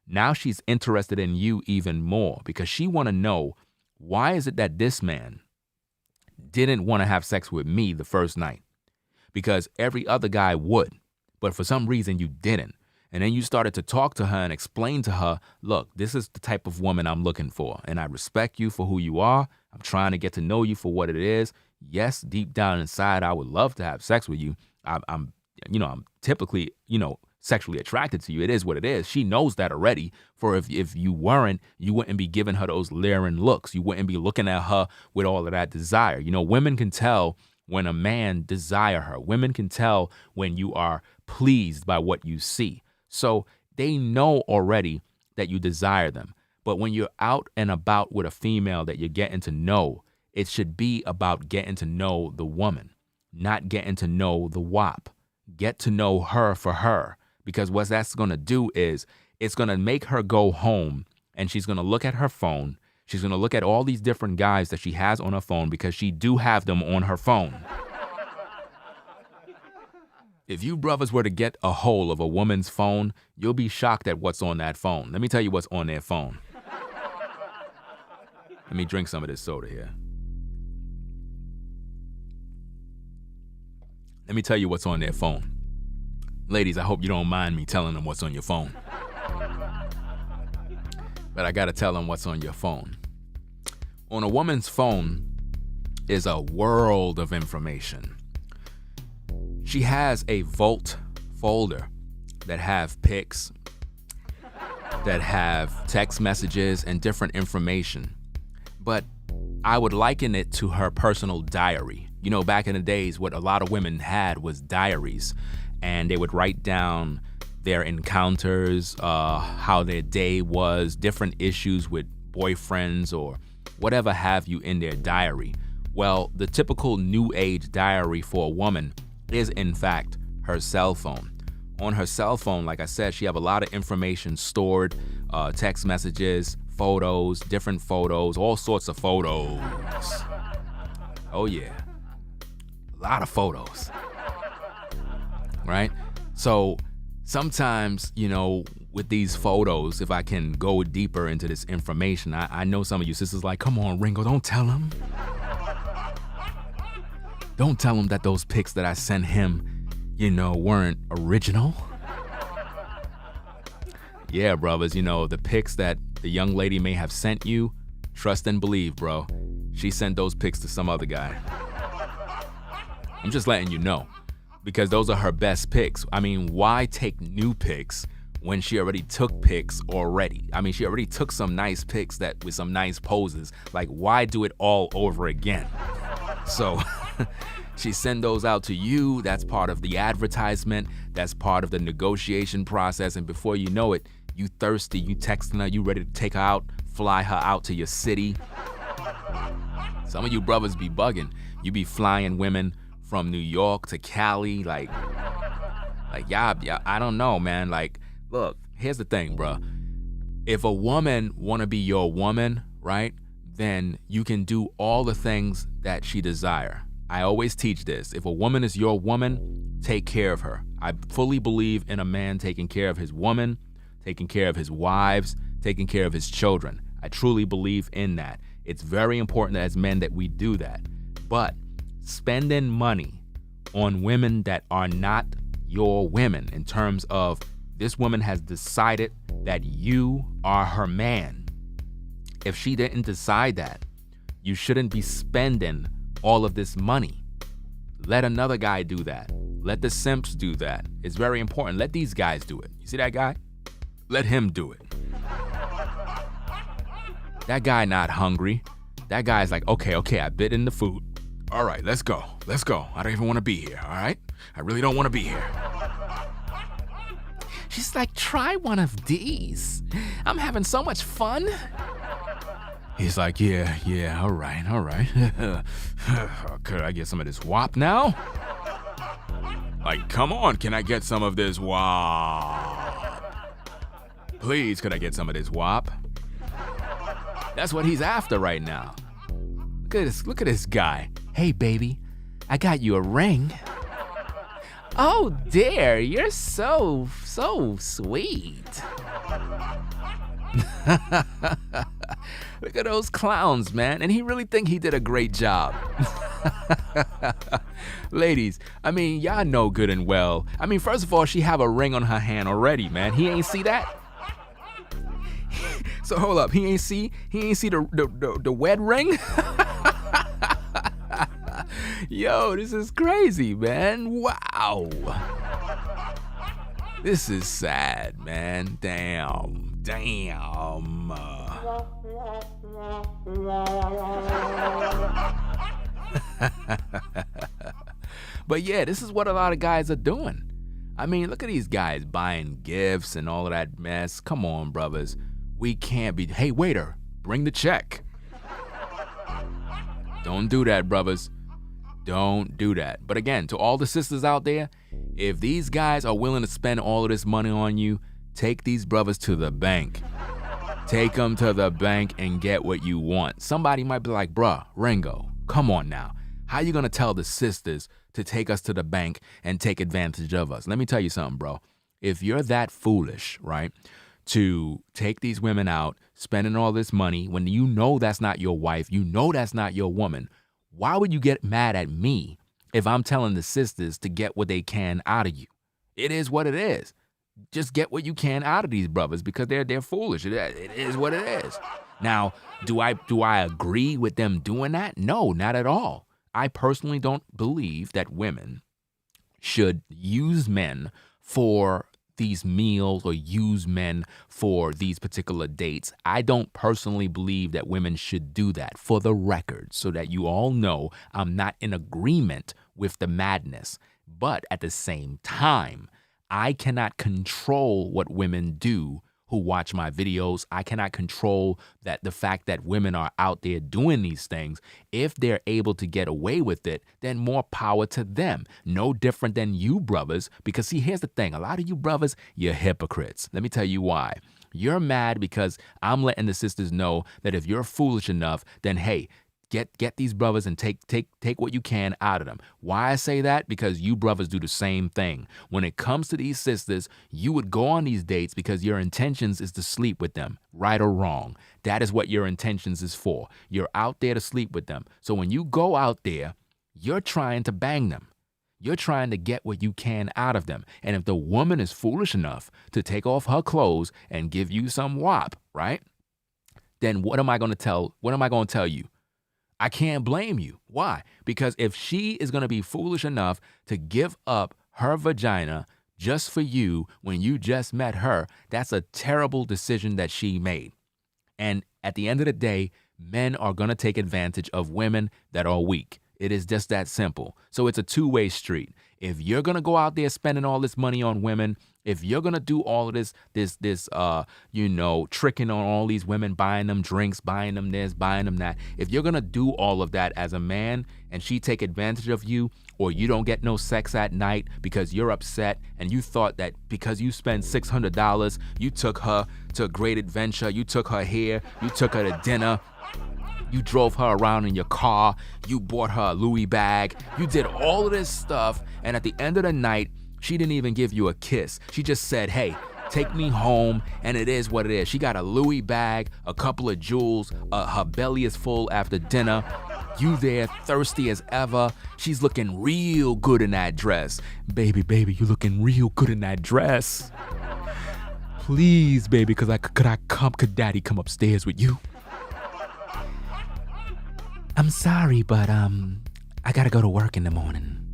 Now she's interested in you even more, because she want to know, why is it that this man didn't want to have sex with me the first night? Because every other guy would, but for some reason you didn't. And then you started to talk to her and explain to her, look, this is the type of woman I'm looking for, and I respect you for who you are. I'm trying to get to know you for what it is. Yes, deep down inside, I would love to have sex with you. I'm typically, sexually attracted to you. It is what it is. She knows that already. For if you weren't, you wouldn't be giving her those leering looks. You wouldn't be looking at her with all of that desire. Women can tell when a man desire her. Women can tell when you are pleased by what you see. So they know already that you desire them. But when you're out and about with a female that you're getting to know, it should be about getting to know the woman, not getting to know the WAP. Get to know her for her. Because what that's going to do is it's going to make her go home and she's going to look at her phone. She's going to look at all these different guys that she has on her phone, because she do have them on her phone. If you brothers were to get a hold of a woman's phone, you'll be shocked at what's on that phone. Let me tell you what's on their phone. Let me drink some of this soda here. Let me tell you what's on their phone. Ladies, I hope you don't mind me telling them what's on your phone. But I gotta tell them what's on your phone. On a woman's phone is a world of information. She has a vault folder that have pics, that have text messages and different information. But I would liken it to her personal diary. Back in the days, what a lot of women had was diaries, and they would write down their encounters, how their day was, different issues with boyfriends or whatever have you in their diary. Well, the typical new age diary for a woman is in fact her cell phone. On her cell phone, like I said, she have a lot of information stored, text messages, photos, different photos, all sorts of photos. Oh yeah, a lot of photos, right? So sometimes, with these photos, if I can go deeper into this information, I know some of you sisters like, come on, Ringo, don't tell him. Don't tell him that those pics that I sent him, weren't original. Yeah, brothers, the pics that the young lady may have sent you, trust and believe, bro. She sent those pics to some other guy. I'm just letting you know, because those are her best pics. I mean, why take new pics when she already took pics already? I mean, she already took some nice pics with some nice poses. Like, why do it all over again? So she send those out to you. That's part of the advertisement. That's part of the negotiation process. And before you know it, you thirsty, you texting her, you ready to take her out, fly her out to your city. Some of you brothers be bugging. You be flying women from New York to Cali. Like yeah, I don't know, man. Like, look, here's the thing, bro. If a woman want to be your woman, right, then you can do all the things that she desire. I always teach this. If a woman is your woman, take care of her. I fully believe in a man taking care of his woman, taking care of his wives, taking care of his children. I truly believe in that. It's very important as men that we do that. But spending money on women that are not your women, in terms of this woman has decided that you are her man. If she didn't decide that, you shouldn't be spending all of this money. Let another guy do that. Let the simps do that. It's very important. Let these guys do it. You see that guy? Let him do it. That guy not hungry. That guy's like, okay, I bit in the food. All right, let's go. I don't even want to be here, all right? I really don't want to be here. She's like, try one of these. I'm having so much fun. He's like, yeah, all right. Could I get some of this WAP now? Like, come on, can I get some of this WAP? Please, could I get some of this WAP? That's what he's after right now. Look at this guy. Hey, baby, I got you a ring. Oh, dear, you're so sweet. Look at those clowns, man. And he really think he did a great job. Ladies, I mean, y'all know good and well. I mean, first of all, she have a ring on her hand already, man. He ain't see that? So hold up, he ain't see the wed ring? Yo, this is crazy, man. Wow. This is sad, man. Damn. But yeah, this is what a lot of guys are doing. I mean, look at these guys buying gifts and all of that mess. Come on, brothers. We can't be, hey, waiter, bring the check. Don't do that, brothers. Don't do that. But again, to all the sisters out there, if these guys are willing to spend all of this money on you, take these brothers to the bank. Take them to the bank and get what you want. Somebody might be like, bruh, Ringo, come on now. How you gonna tell the sisters to take us to the bank and take advantage of us? Let me tell you something, bro. If you're that foolish, right, to take these women out, spending all this money, when you know that's not your wife, you know that's not your woman, why would you get mad at me if I'm telling the sisters to get what they can out of you? It is what it is. Just get what you can out of these brothers because they're foolish. It is what it is. Now, do I agree with them doing that? No, not at all. I personally don't believe that women should use men for these meals or use men for these particular dates. I don't personally believe that women should do that, for the record, so that you all know I'm not in agreement with the madness. But at the same time, I cannot control what women do who watch my videos. I cannot control the fact that women are out there doing these things. If they're able to get away with it, then more power to them. No different than you brothers, because see, here's the thing. A lot of you brothers, you're hypocrites. Let me tell you why. You're mad because I'm letting the sisters know that if you're foolish enough, then hey, get these brothers and take what you can out of them. Why I say that? Because you brothers do the same thing. When it comes to these sisters, you would go on these dates because your intentions is to sleep with them, right or wrong. That is what your intentions is for. You're out there to sleep with them. So when you go out there, you're trying to bang them. You're trying to get what you can out of them. And if the woman is foolish enough to take off her clothes and give you some wop, right? Then what am I going to tell you? I can't blame you. Why? Because if she is going to be foolish enough to give up her vagina just for you when you just met her, that's a terrible decision that she made. And at the end of the day, men are going to take advantage of women that are weak. It is just that simple. So it's a two-way street. If you're going to go out there spending all this money on women, if you're going to do all of this, tricking on all these women, buying them drinks, buying them this, buying them that, if you're going to do all of that as a man and she take advantage of you, or you don't get no sex at night because you're upset and you thought that because you spent $600, you took her to a great adventure, you took her here, you took her to dinner, you drove her around in your car, you bought her a Louis bag, you did all of this stuff, and at the end of the night, she didn't even give you a kiss. She just said, hey, Take me home, and it is what it is. She got a Louis bag, a couple of jewels, her belly is full after dinner. You there, thirsty as ever. She's looking real good in that dress. Baby, you looking real good in that dress. Please, baby, could daddy come upstairs with you? I'm sorry, but I gotta go to work in the morning.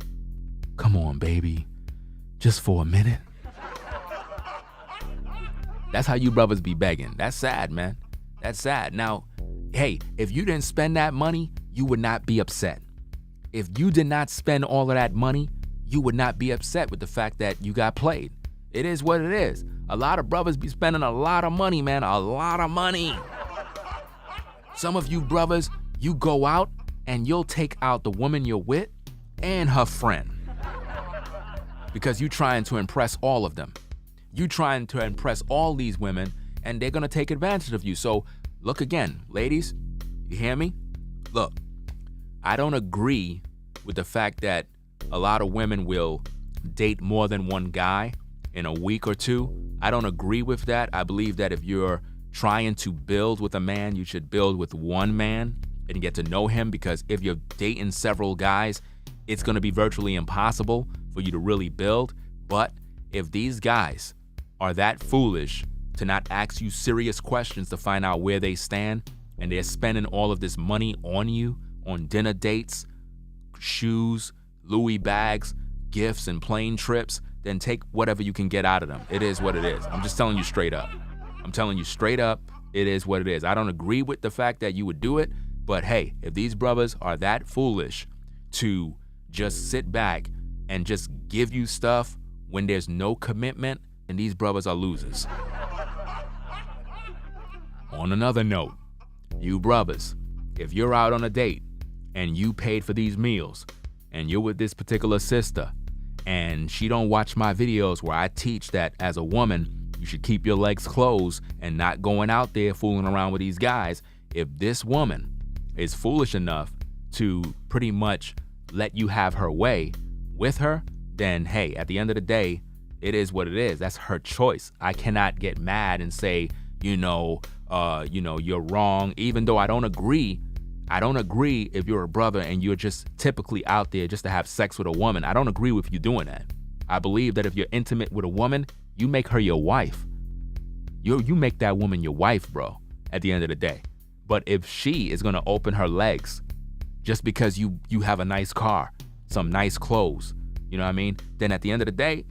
Come on, baby, just for a minute. That's how you brothers be begging. That's sad, man. That's sad. Now, hey, if you didn't spend that money, you would not be upset. If you did not spend all of that money, you would not be upset with the fact that you got played. It is what it is. A lot of brothers be spending a lot of money, man. A lot of money. Some of you brothers, you go out and you'll take out the woman you're with and her friend. Because you trying to impress all of them. You trying to impress all these women, and they're gonna take advantage of you. So look again, ladies, you hear me? Look, I don't agree with the fact that a lot of women will date more than one guy in a week or two. I don't agree with that. I believe that if you're trying to build with a man, you should build with one man and get to know him, because if you're dating several guys, it's gonna be virtually impossible for you to really build. But if these guys are that foolish to not ask you serious questions to find out where they stand, and they're spending all of this money on you, on dinner dates, shoes, Louis bags, gifts, and plane trips, then take whatever you can get out of them. It is what it is. I'm just telling you straight up. I'm telling you straight up, it is what it is. I don't agree with the fact that you would do it, but hey, if these brothers are that foolish to just sit back and just give you stuff when there's no commitment, then these brothers are losers. On another note, you brothers, if you're out on a date and you paid for these meals and you're with this particular sister and she don't watch my videos where I teach that as a woman, you should keep your legs closed and not going out there fooling around with these guys. If this woman is foolish enough to pretty much let you have her way with her, then hey, at the end of the day, it is what it is. That's her choice. I cannot get mad and say, you're wrong, even though I don't agree. I don't agree if you're a brother and you're just typically out there just to have sex with a woman. I don't agree with you doing that. I believe that if you're intimate with a woman, you make her your wife. You make that woman your wife, bro, at the end of the day. But if she is gonna open her legs just because you have a nice car, some nice clothes, you know what I mean? Then at the end of the day,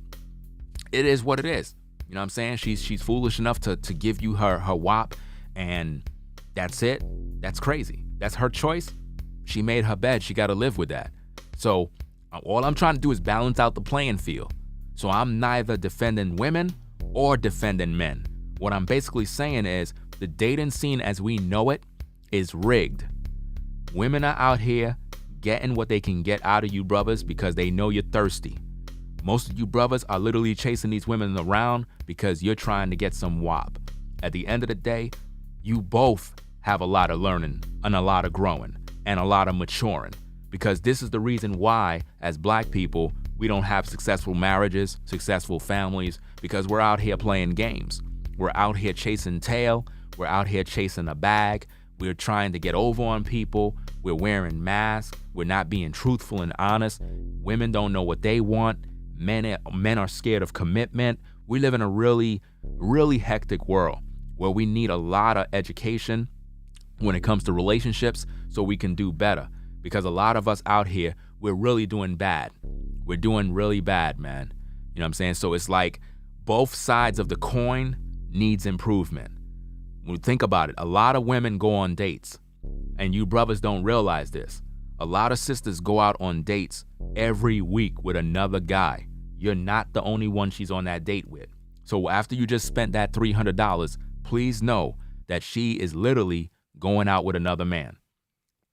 it is what it is. You know what I'm saying? She's foolish enough to give you her wop, and that's it. That's crazy. That's her choice. She made her bed. She got to live with that. So all I'm trying to do is balance out the playing field. So I'm neither defending women or defending men. What I'm basically saying is the dating scene as we know it is rigged. Women are out here getting what they can get out of you brothers because they know you're thirsty. Most of you brothers are literally chasing these women around because you're trying to get some wop. At the end of the day, you both have a lot of learning and a lot of growing and a lot of maturing, because this is the reason why, as black people, we don't have successful marriages, successful families, because we're out here playing games. We're out here chasing tail. We're out here chasing a bag. We're trying to get over on people. We're wearing masks. We're not being truthful and honest. Women don't know what they want. Men are scared of commitment. We live in a really, really hectic world where we need a lot of education when it comes to relationships so we can do better. Because a lot of us out here, we're really doing bad. We're doing really bad, man. You know what I'm saying? So it's like both sides of the coin needs improvement. When we think about it, a lot of women go on dates, and you brothers don't realize this. A lot of sisters go out on dates every week with another guy. You're not the only one she's on that date with. So after you just spent that $300, please know that she is literally going out with another man.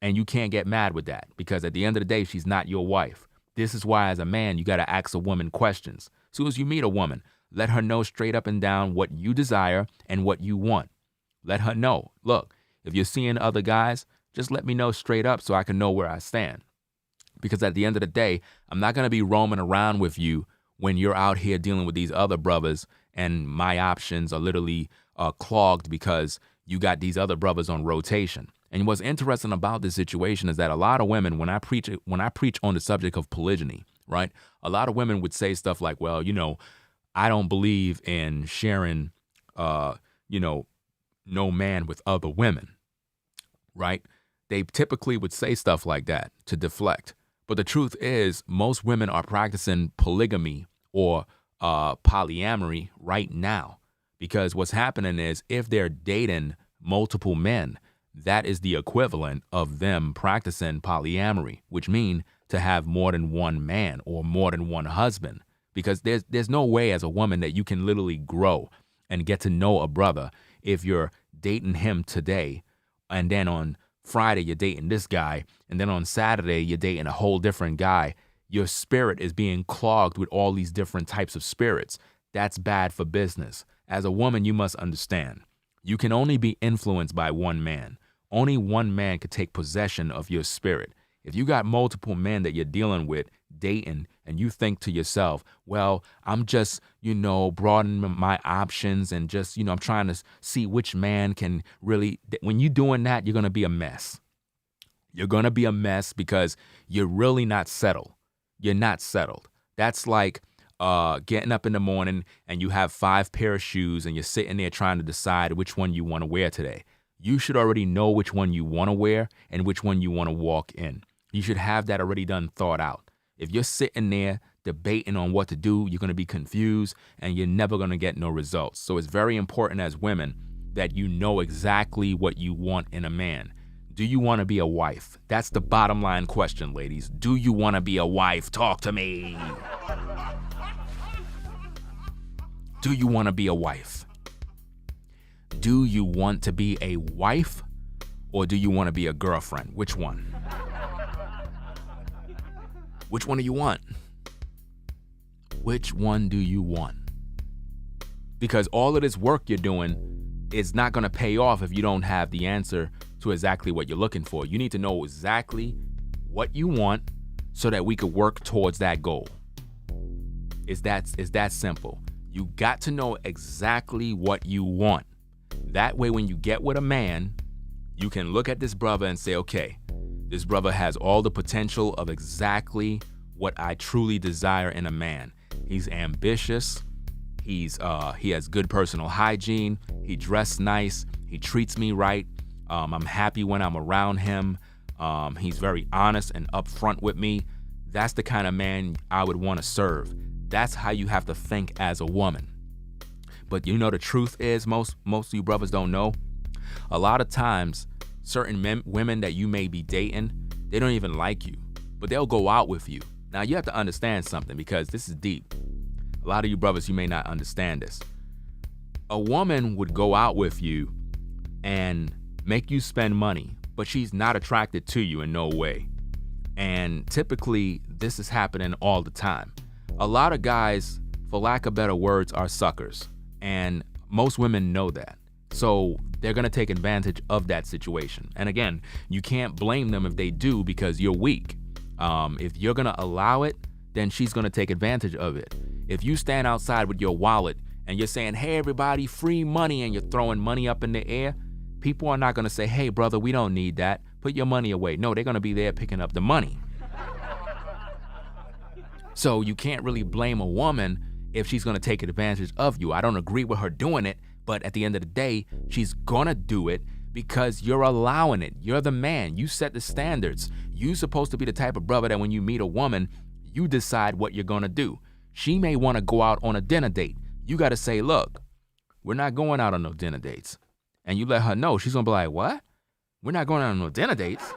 And you can't get mad with that, because at the end of the day, she's not your wife. This is why, as a man, you got to ask a woman questions. As soon as you meet a woman, let her know straight up and down what you desire and what you want. Let her know, look, if you're seeing other guys, just let me know straight up so I can know where I stand. Because at the end of the day, I'm not going to be roaming around with you when you're out here dealing with these other brothers and my options are literally clogged because you got these other brothers on rotation. And what's interesting about this situation is that a lot of women, when I preach on the subject of polygyny, right? A lot of women would say stuff like, well, I don't believe in sharing, no man with other women, right? They typically would say stuff like that to deflect. But the truth is, most women are practicing polygamy or polyamory right now, because what's happening is if they're dating multiple men, that is the equivalent of them practicing polyamory, which means to have more than one man or more than one husband, because there's no way as a woman that you can literally grow and get to know a brother if you're dating him today and then on Friday you're dating this guy and then on Saturday you're dating a whole different guy. Your spirit is being clogged with all these different types of spirits. That's bad for business. As a woman, you must understand, you can only be influenced by one man. Only one man could take possession of your spirit. If you got multiple men that you're dealing with, dating, and you think to yourself, well, I'm just, broadening my options and just, I'm trying to see which man can really, when you're doing that, you're going to be a mess. You're going to be a mess because you're really not settled. You're not settled. That's like getting up in the morning and you have 5 pair of shoes and you're sitting there trying to decide which one you want to wear today. You should already know which one you want to wear and which one you want to walk in. You should have that already thought out. If you're sitting there debating on what to do, you're going to be confused and you're never going to get no results. So it's very important as women that you know exactly what you want in a man. Do you want to be a wife? That's the bottom line question, ladies. Do you want to be a wife? Talk to me. Do you want to be a wife? Do you want to be a wife or do you want to be a girlfriend? Which one? Which one do you want? Which one do you want? Because all of this work you're doing is not going to pay off if you don't have the answer to exactly what you're looking for. You need to know exactly what you want so that we could work towards that goal. It's that simple. You got to know exactly what you want. That way, when you get with a man, you can look at this brother and say, okay, this brother has all the potential of exactly what I truly desire in a man. He's ambitious. He has good personal hygiene. He dressed nice. He treats me right. I'm happy when I'm around him. He's very honest and upfront with me. That's the kind of man I would want to serve. That's how you have to think as a woman. But the truth is, most of you brothers don't know. A lot of times, certain women that you may be dating, they don't even like you, but they'll go out with you. Now, you have to understand something because this is deep. A lot of you brothers, you may not understand this. A woman would go out with you and make you spend money, but she's not attracted to you in no way. And typically, this is happening all the time. A lot of guys, for lack of better words, are suckers. And most women know that. So they're going to take advantage of that situation. And again, you can't blame them if they do because you're weak. If you're going to allow it, then she's going to take advantage of it. If you stand outside with your wallet and you're saying, hey, everybody, free money, and you're throwing money up in the air, people are not going to say, hey, brother, we don't need that. Put your money away. No, they're going to be there picking up the money. So you can't really blame a woman if she's going to take advantage of you. I don't agree with her doing it, but at the end of the day, she's going to do it because you're allowing it. You're the man. You set the standards. You're supposed to be the type of brother that when you meet a woman, you decide what you're going to do. She may want to go out on a dinner date. You got to say, look, we're not going out on no dinner dates. And you let her know. She's going to be like, what? We're not going out on no dinner dates.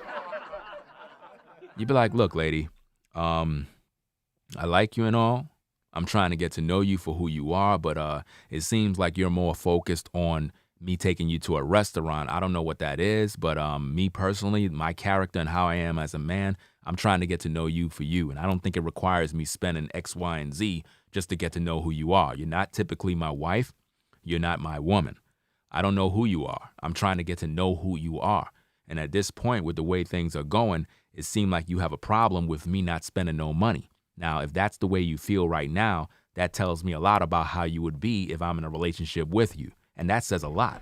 You be like, look, lady, I like you and all. I'm trying to get to know you for who you are, but it seems like you're more focused on me taking you to a restaurant. I don't know what that is, but me personally, my character and how I am as a man, I'm trying to get to know you for you. And I don't think it requires me spending X, Y, and Z just to get to know who you are. You're not typically my wife. You're not my woman. I don't know who you are. I'm trying to get to know who you are. And at this point, with the way things are going, it seemed like you have a problem with me not spending no money. Now, if that's the way you feel right now, that tells me a lot about how you would be if I'm in a relationship with you. And that says a lot.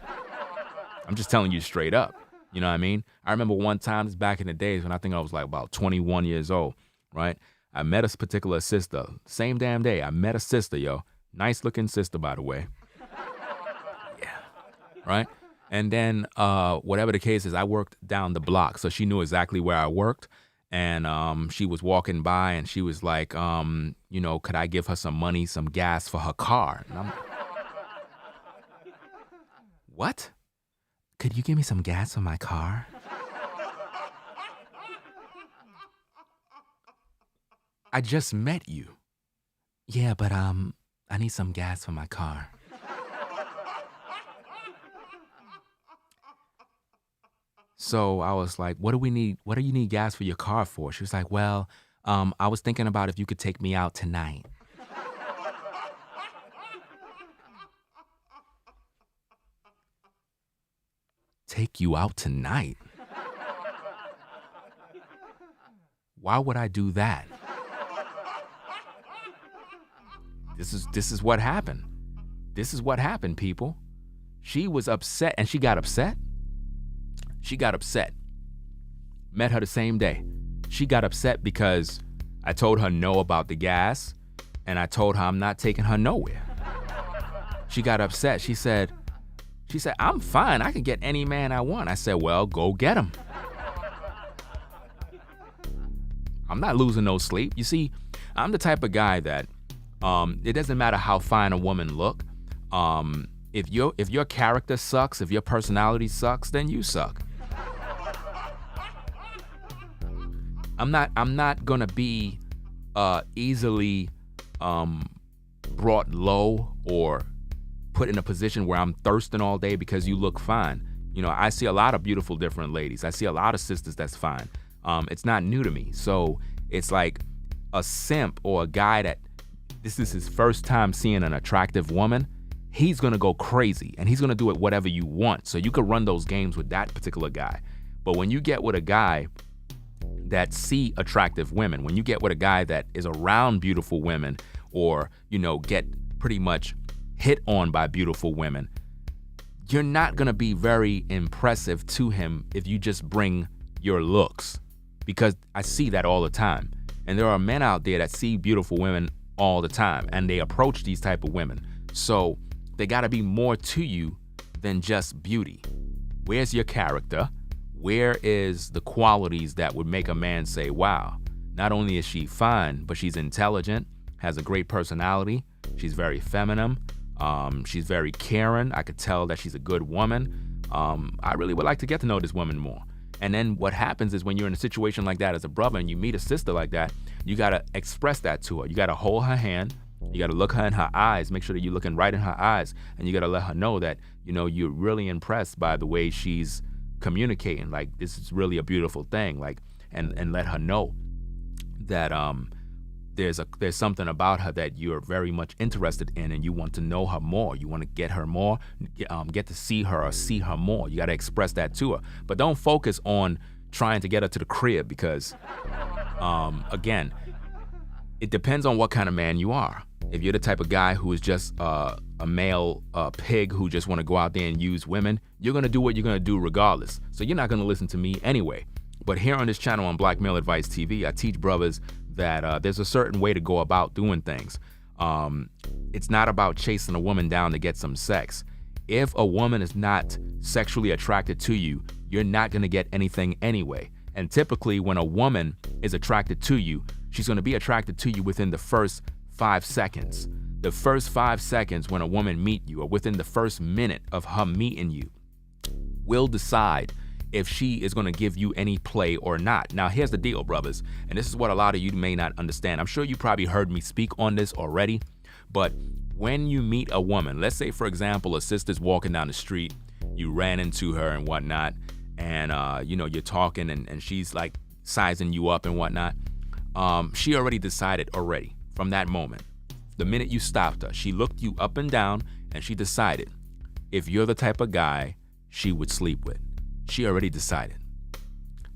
I'm just telling you straight up. You know what I mean? I remember one time, this back in the days when I think I was like about 21 years old, right? I met a particular sister. Same damn day, I met a sister, yo. Nice looking sister, by the way. Yeah. Right? And then whatever the case is, I worked down the block. So she knew exactly where I worked. And she was walking by and she was like, could I give her some money, some gas for her car? And I'm, what? Could you give me some gas for my car? I just met you. Yeah, but I need some gas for my car. So I was like, what do we need? What do you need gas for your car for? She was like, well, I was thinking about if you could take me out tonight. Take you out tonight? Why would I do that? This is what happened. This is what happened, people. She was upset, and she got upset. She got upset. Met her the same day. She got upset because I told her no about the gas, and I told her I'm not taking her nowhere. She got upset. She said, I'm fine. I can get any man I want. I said, well, go get him. I'm not losing no sleep. You see, I'm the type of guy that it doesn't matter how fine a woman look. If your character sucks, if your personality sucks, then you suck. I'm not gonna be easily brought low or put in a position where I'm thirsting all day because you look fine. You know, I see a lot of beautiful different ladies. I see a lot of sisters that's fine. It's not new to me. So it's like a simp or a guy that this is his first time seeing an attractive woman. He's gonna go crazy and he's gonna do it whatever you want. So you could run those games with that particular guy. But when you get with a guy that see attractive women, when you get with a guy that is around beautiful women or, get pretty much hit on by beautiful women, you're not gonna be very impressive to him if you just bring your looks, because I see that all the time. And there are men out there that see beautiful women all the time and they approach these type of women. So they gotta be more to you than just beauty. Where's your character? Where is the qualities that would make a man say, wow, not only is she fine, but she's intelligent, has a great personality, she's very feminine, she's very caring. I could tell that she's a good woman. I really would like to get to know this woman more. And then what happens is when you're in a situation like that as a brother and you meet a sister like that, you gotta express that to her. You gotta hold her hand. You gotta look her in her eyes, make sure that you're looking right in her eyes, and you gotta let her know that, you're really impressed by the way she's communicating. Like, this is really a beautiful thing. Like, and let her know that there's something about her that you're very much interested in and you want to know her more. You want to get her more, get to see her or see her more. You got to express that to her. But don't focus on trying to get her to the crib because, again, it depends on what kind of man you are. If you're the type of guy who is just a male pig who just want to go out there and use women, you're going to do what you're going to do regardless. So you're not going to listen to me anyway. But here on this channel on Black Male Advice TV, I teach brothers that there's a certain way to go about doing things. It's not about chasing a woman down to get some sex. If a woman is not sexually attracted to you, you're not going to get anything anyway. And typically when a woman is attracted to you, she's going to be attracted to you within the first 5 seconds. The first 5 seconds when a woman meet you, or within the first minute of her meeting you, will decide if she is going to give you any play or not. Now, here's the deal, brothers, and this is what a lot of you may not understand. I'm sure you probably heard me speak on this already, but when you meet a woman, let's say, for example, a sister's walking down the street, you ran into her and whatnot, and, you're talking and she's like sizing you up and whatnot. She already decided already from that moment. The minute you stopped her, she looked you up and down and she decided if you're the type of guy she would sleep with. She already decided.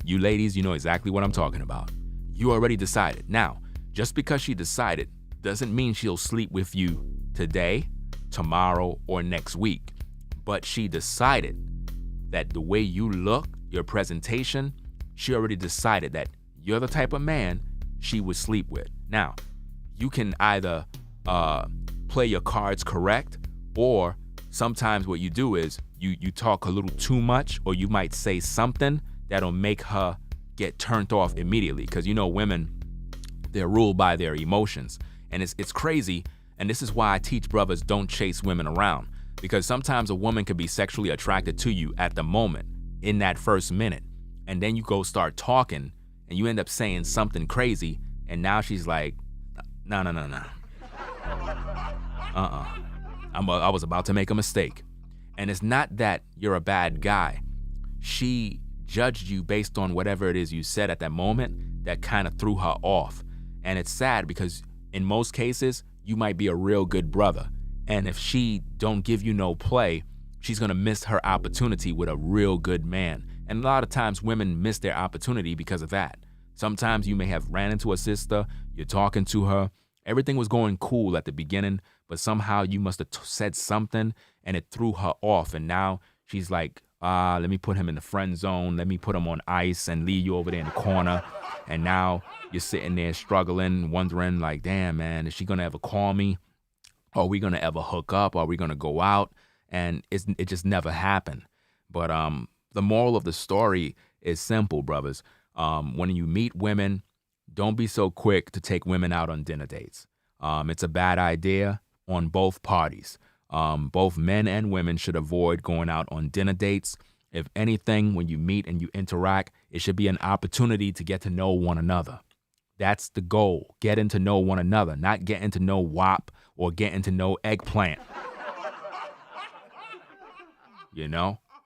You ladies, you know exactly what I'm talking about. You already decided. Now, just because she decided Doesn't mean she'll sleep with you today, tomorrow, or next week. But she decided that the way you look, your presentation, she already decided that you're the type of man she would sleep with. Now, you can either play your cards correct, or sometimes what you do is you talk a little too much, or you might say something that'll make her get turned off immediately. Because women, they're ruled by their emotions. And it's crazy. And this is why I teach brothers don't chase women around. Because sometimes a woman could be sexually attracted to you at the moment, in that first minute. And then you go start talking and you end up saying something crazy. And now she's like, no. I was about to make a mistake. And it's not that you're a bad guy. She judged you based on whatever it is you said at that moment that kind of threw her off. And it's sad because in most cases, you might be a real good brother. And if she don't give you no play, she's going to miss her opportunity with a real good man. And a lot of times women miss their opportunity because of that. Sometimes you may have ran into a sister, you're talking to her, everything was going cool at the beginning, but somehow you must have said something and it threw her off. And now she's like, let me put him in the friend zone. Let me put him on ice and leave you over there in the corner. And now you're sitting there struggling, wondering like, damn, man, is she going to ever call me? Are we going to ever hook up? Are we going to go out? And it just never happened. But the moral of the story is simple, brothers. When you meet women, don't be so quick to take women out on dinner dates. It's a bad idea on both parties. Both men and women should avoid going out on dinner dates. If anything, when you meet and you interact, it should be an opportunity to get to know one another. That's the goal. Getting to know one another, not getting to know WAP or getting to know eggplant.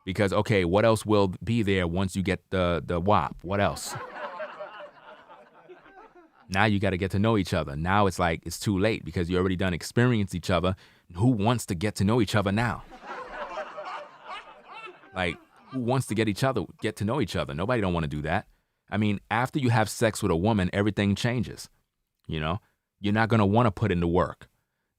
Because, okay, what else will be there once you get the WAP? What else? Now you got to get to know each other. Now it's like it's too late because you already done experienced each other. Who wants to get to know each other now? Like, who wants to get to know each other? Nobody don't want to do that. I mean, after you have sex with a woman, everything changes. You're not going to want to put in the work.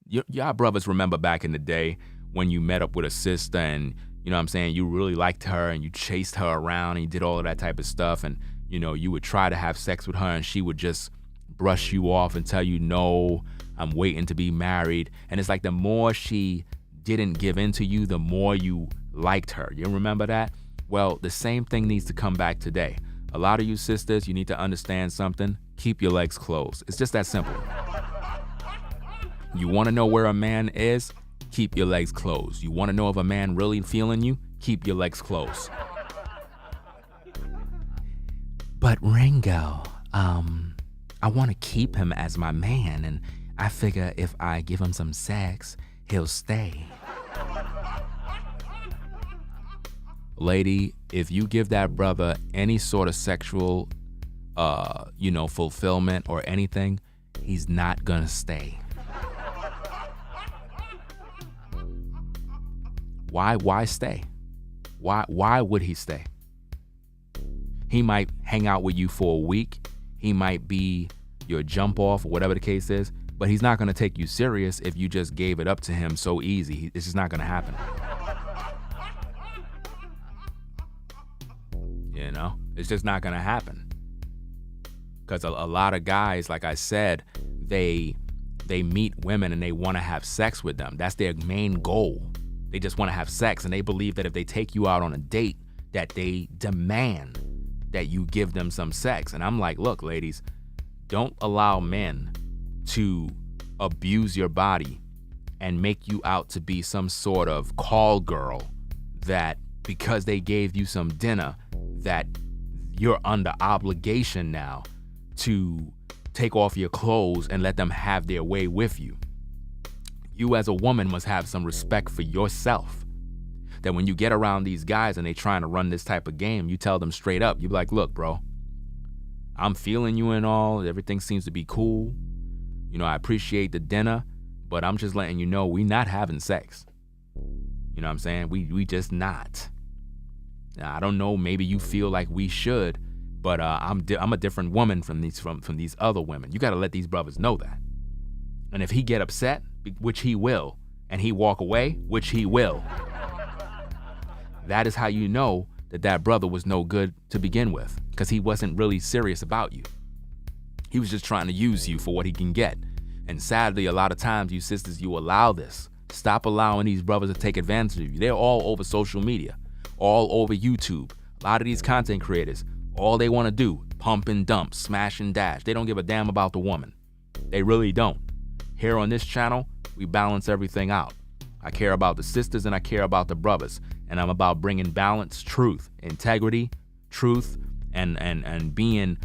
Y'all brothers remember back in the day when you met up with a sister and, you really liked her and you chased her around and you did all of that type of stuff. And, you would try to have sex with her and she would just brush you off and tell you, no, I'm waiting to be married. And it's like the more she didn't give in to you, the more you liked her. You remember that? Well, the same thing needs to come back today. A lot of you sisters, you need to understand something. Keep your legs closed. It's just that simple. You want to know where a man is? Keep your legs closed. You want to know if a man really feeling you? Keep your legs closed. But Ringo, I want to keep him as my man, and I figure if I give him some sex, he'll stay. Lady, if you give that brother any sort of sexual, fulfillment or anything, he's not gonna stay. Why stay? Why would he stay? He might hang out with you for a week. He might be your jump off or whatever the case is, but he's not going to take you serious if you just gave it up to him so easy. It's just not going to happen. It's just not going to happen. Because a lot of guys, like I said, they meet women and they want to have sex with them. That's their main goal. They just want to have sex, and they believe that if they take you out on a date, that they demand that you give them some sex. And I'm like, look, ladies, don't allow men to abuse your body and make you out to be some sort of call girl that because they gave you some dinner, that you're under obligation now to take off your clothes and let them have their way with you. You as a woman must have some respect for yourself. That when you get around these guys and they trying to run this type of game, you tell them straight up. You be like, look, bro, I'm feeling you and all. Everything seems to be cool. I appreciate the dinner, but I'm just letting you know we not having sex. You know what I'm saying? We just not. Now, I don't know. Maybe you feel like we should, but I'm a different woman from these other women. You got to let these brothers know that. And if he get upset, which he will, and he walk away, which he will, that is how you know that that brother was no good to begin with, because he wasn't really serious about you. He was just trying to use you for what he can get. And sadly, a lot of times, you sisters, you allow this. Stop allowing these brothers to take advantage of you. They're all over social media, all over YouTube. A lot of these content creators, all they want to do, pump and dump, smash and dash. They don't give a damn about the woman. They really don't. Here on this channel, we balance everything out. I care about the sisters and I care about the brothers. And I'm about bringing balance, truth, integrity, truth, and being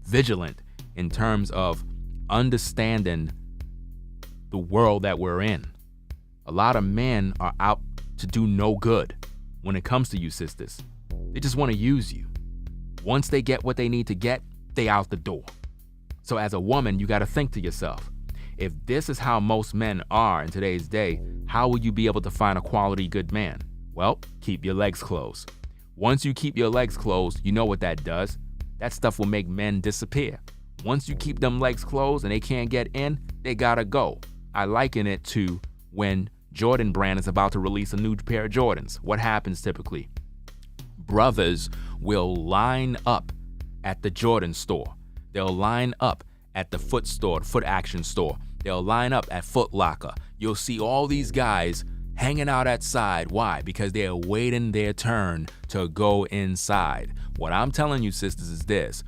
vigilant in terms of understanding the world that we're in. A lot of men are out to do no good when it comes to you sisters. They just want to use you. Once they get what they need to get, they out the door. So as a woman, you got to think to yourself, if this is how most men are in today's day, how will you be able to find a quality good man? Well, keep your legs closed. Once you keep your legs closed, you know what that does. That stuff will make men disappear. Once you keep them legs closed and they can't get in, they gotta go. I liken it to when Jordan brand is about to release a new pair of Jordans. What happens typically? Brothers will line up at the Jordan store. They'll line up at the foot store, Foot Action store. They'll line up at Foot Locker. You'll see all these guys hanging out outside. Why? Because they're waiting their turn to go inside. What I'm telling you, sisters, is this.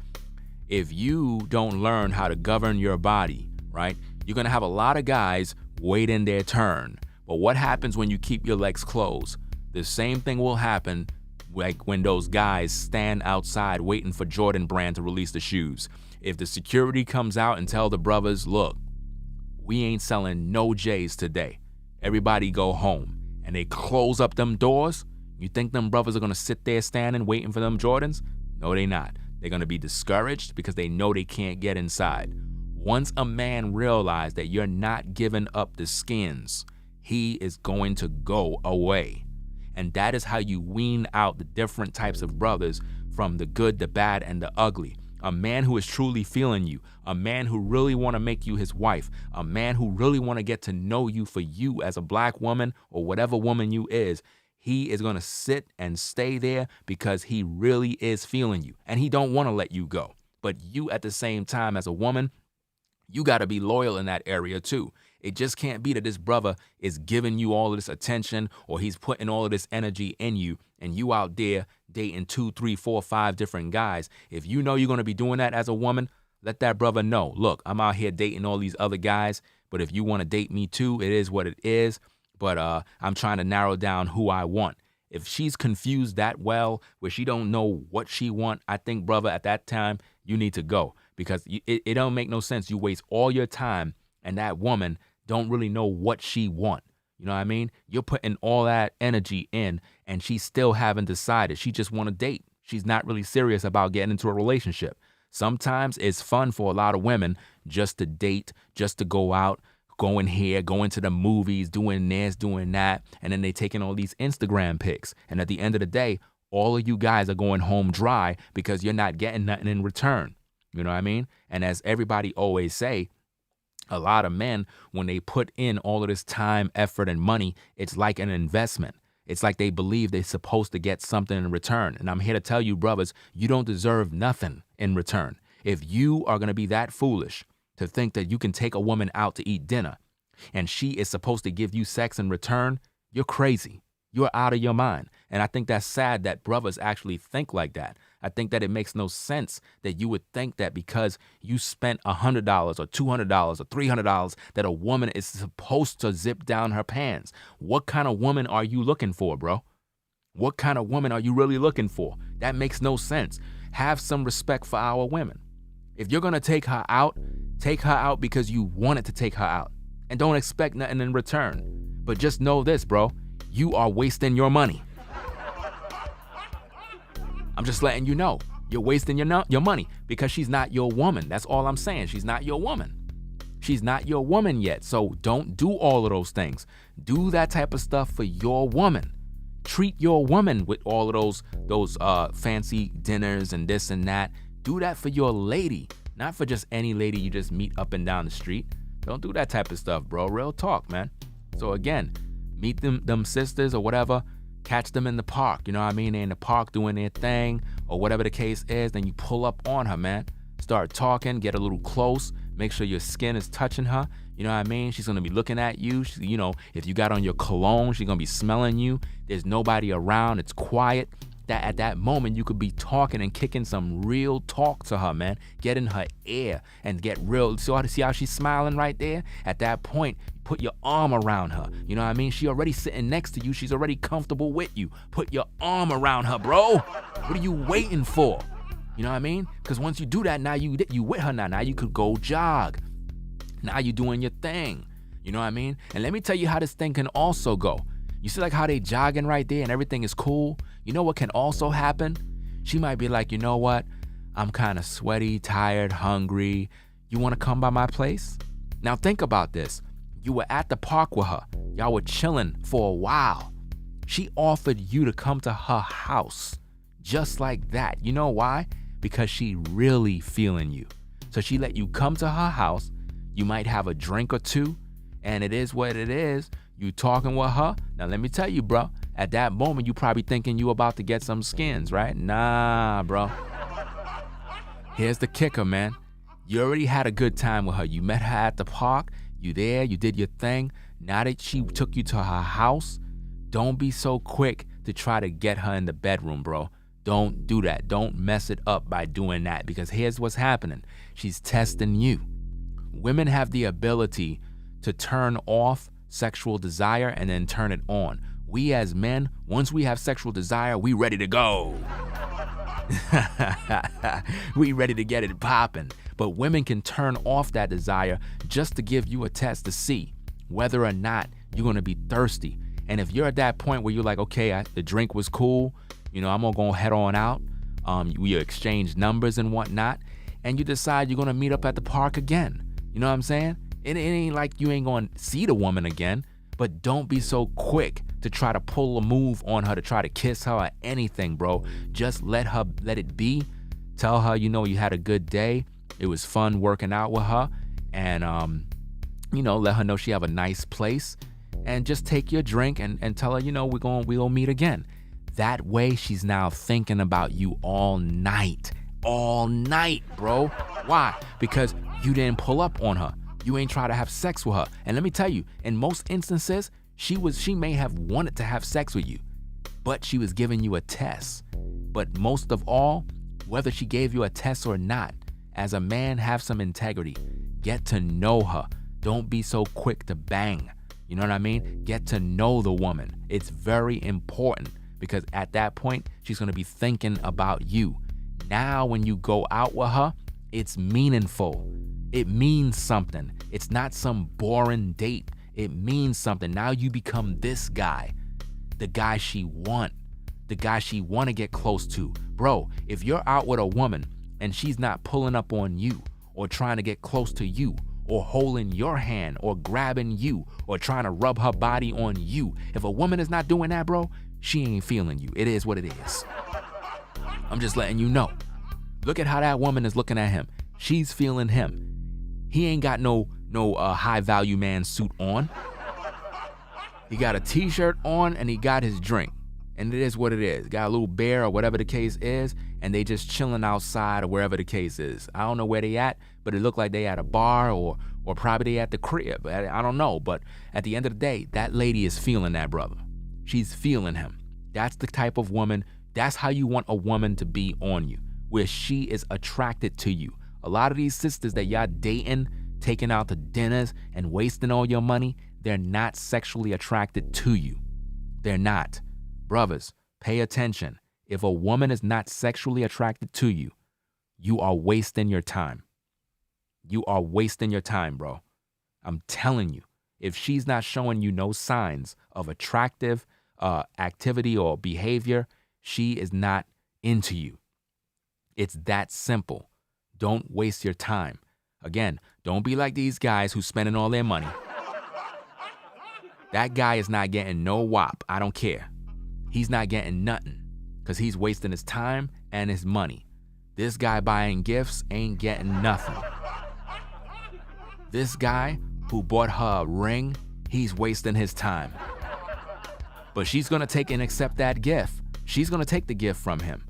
If you don't learn how to govern your body, right, you're going to have a lot of guys waiting their turn. But what happens when you keep your legs closed? The same thing will happen like when those guys stand outside waiting for Jordan brand to release the shoes. If the security comes out and tell the brothers, look, we ain't selling no J's today. Everybody go home. And they close up them doors. You think them brothers are going to sit there standing waiting for them Jordans? No, they not. They're going to be discouraged because they know they can't get inside. Once a man realizes that you're not giving up the skins, he is going to go away. And that is how you wean out the different types of brothers from the good, the bad, and the ugly. A man who is truly feeling you, a man who really want to make you his wife, a man who really want to get to know you for you as a black woman or whatever woman you is, he is going to sit and stay there because he really is feeling you and he don't want to let you go. But you at the same time as a woman, you got to be loyal in that area too. It just can't be that this brother is giving you all of this attention or he's putting all of this energy in you and you out there dating 2, 3, 4, 5 different guys. If you know you're going to be doing that as a woman, let that brother know, look, I'm out here dating all these other guys, but if you want to date me too, it is what it is. But I'm trying to narrow down who I want. If she's confused that well, where she don't know what she want, I think, brother, at that time, you need to go because it don't make no sense. You waste all your time and that woman don't really know what she want. You know what I mean? You're putting all that energy in and she still haven't decided. She just want to date. She's not really serious about getting into a relationship. Sometimes it's fun for a lot of women just to date, just to go out, going here, going to the movies, doing this, doing that. And then they taking all these Instagram pics. And at the end of the day, all of you guys are going home dry because you're not getting nothing in return. You know what I mean? And as everybody always say, a lot of men, when they put in all of this time, effort, and money, it's like an investment. It's like they believe they're supposed to get something in return. And I'm here to tell you, brothers, you don't deserve nothing in return. If you are going to be that foolish to think that you can take a woman out to eat dinner and she is supposed to give you sex in return, you're crazy. You're out of your mind. And I think that's sad that brothers actually think like that. I think that it makes no sense that you would think that because you spent $100 or $200 or $300 that a woman is supposed to zip down her pants. What kind of woman are you looking for, bro? What kind of woman are you really looking for? That makes no sense. Have some respect for our women. If you're going to take her out because you wanted to take her out. And don't expect nothing in return. But just know this, bro. You are wasting your money. I'm just letting you know. You're wasting your money because she's not your woman. That's all I'm saying. She's not your woman. She's not your woman yet. So don't do all of those things. Do that type of stuff for your woman. Treat your woman with all of those fancy dinners and this and that. Do that for your lady, not for just any lady you just meet up and down the street. Don't do that type of stuff, bro. Real talk, man. So again, meet them sisters or whatever. Catch them in the park. You know what I mean? They're in the park doing their thing or whatever the case is. Then you pull up on her, man. Start talking. Get a little close. Make sure your skin is touching her. You know what I mean? She's going to be looking at you. You know, if you got on your cologne, she's going to be smelling you. There's nobody around. It's quiet. That at that moment, you could be talking and kicking some real talk to her, man. Get in her ear and get real. See how she's smiling right there? At that point, put your arm around her. You know what I mean? She already sitting next to you. She's already comfortable with you. Put your arm around her, bro. What are you waiting for? You know what I mean? Because once you do that, now you with her now. Now you could go jog. Now you doing your thing. You know what I mean? And let me tell you how this thing can also go. You see like how they jogging right there and everything is cool? You know what can also happen? She might be like, you know what? I'm kind of sweaty, tired, hungry. You want to come by my place? Now think about this. You were at the park with her. Y'all were chilling for a while. She offered you to come to her house just like that. You know why? Because she really feeling you. So she let you come to her house. You might have a drink or two, and it is what it is. You talking with her. Now let me tell you, bro, at that moment, you probably thinking you about to get some skins, right? Nah, bro. Here's the kicker, man. You already had a good time with her. You met her at the park. You there, you did your thing. Now that she took you to her house, don't be so quick to try to get her in the bedroom, bro. Don't do that. Don't mess it up by doing that, because here's what's happening. She's testing you. Women have the ability to turn off sexual desire and then turn it on. We as men, once we have sexual desire, we ready to go. We ready to get it popping. But women can turn off that desire just to give you a test to see whether or not you're going to be thirsty. And if you're at that point where you're like, okay, the drink was cool, you know, I'm going to go head on out. We exchange numbers and whatnot. And you decide you're going to meet up at the park again. You know what I'm saying? It ain't like you ain't going to see the woman again, but don't be so quick to try to pull a move on her, to try to kiss her or anything, bro. Just let it be. Tell her, you know, you had a good day. It was fun working out with her. And, you know, let her know she have a nice place. And just take your drink and tell her, you know, we'll meet again. That way she's now thinking about you all night. All night, bro. Why? Because you didn't pull up on her. You ain't try to have sex with her. And let me tell you, in most instances, she may have wanted to have sex with you, but she was giving you a test. But most of all, whether she gave you a test or not, as a man, have some integrity. Get to know her. Don't be so quick to bang. You know what I mean? Get to know the woman. It's very important, because at that point, she's going to be thinking about you. Now, when you go out with her, it's meaningful. It means something. It's not some boring date. It means something. Now you become this guy, the guy she want to get close to. Bro, if you're out with a woman and she's not pulling up on you or trying to get close to you or holding your hand or grabbing you or trying to rub her body on you, if a woman is not doing that, bro, she ain't feeling you. It is what it is. I'm just letting you know. Look at how that woman is looking at him. She's feeling him. He ain't got no high value man suit on. He got a t-shirt on and he got his drink. And it is what it is. Got a little bear or whatever the case is, and they just chilling outside or wherever the case is. I don't know where they at, but it looked like they at a bar or probably they at the crib. I don't know, but at the end of the day, that lady is feeling that brother. She's feeling him. That's the type of woman, that's how you want a woman to be on you, where she is attracted to you. A lot of these sisters that y'all dating, taking out to dinners and wasting all your money, they're not sexually attracted to you. They're not. Brothers, pay attention. If a woman is not sexually attracted to you, you are wasting your time. You are wasting your time, bro. I'm telling you, if she's not showing you no signs of attractive activity or behavior, she is not into you. It's that simple. Don't waste your time. Again, don't be like these guys who's spending all their money. That guy is not getting no wop. I don't care. He's not getting nothing because he's wasting his time and his money. This guy buying gifts ain't getting nothing. This guy who bought her a ring, he's wasting his time. But she's gonna take and accept that gift. She's gonna take the gift from him.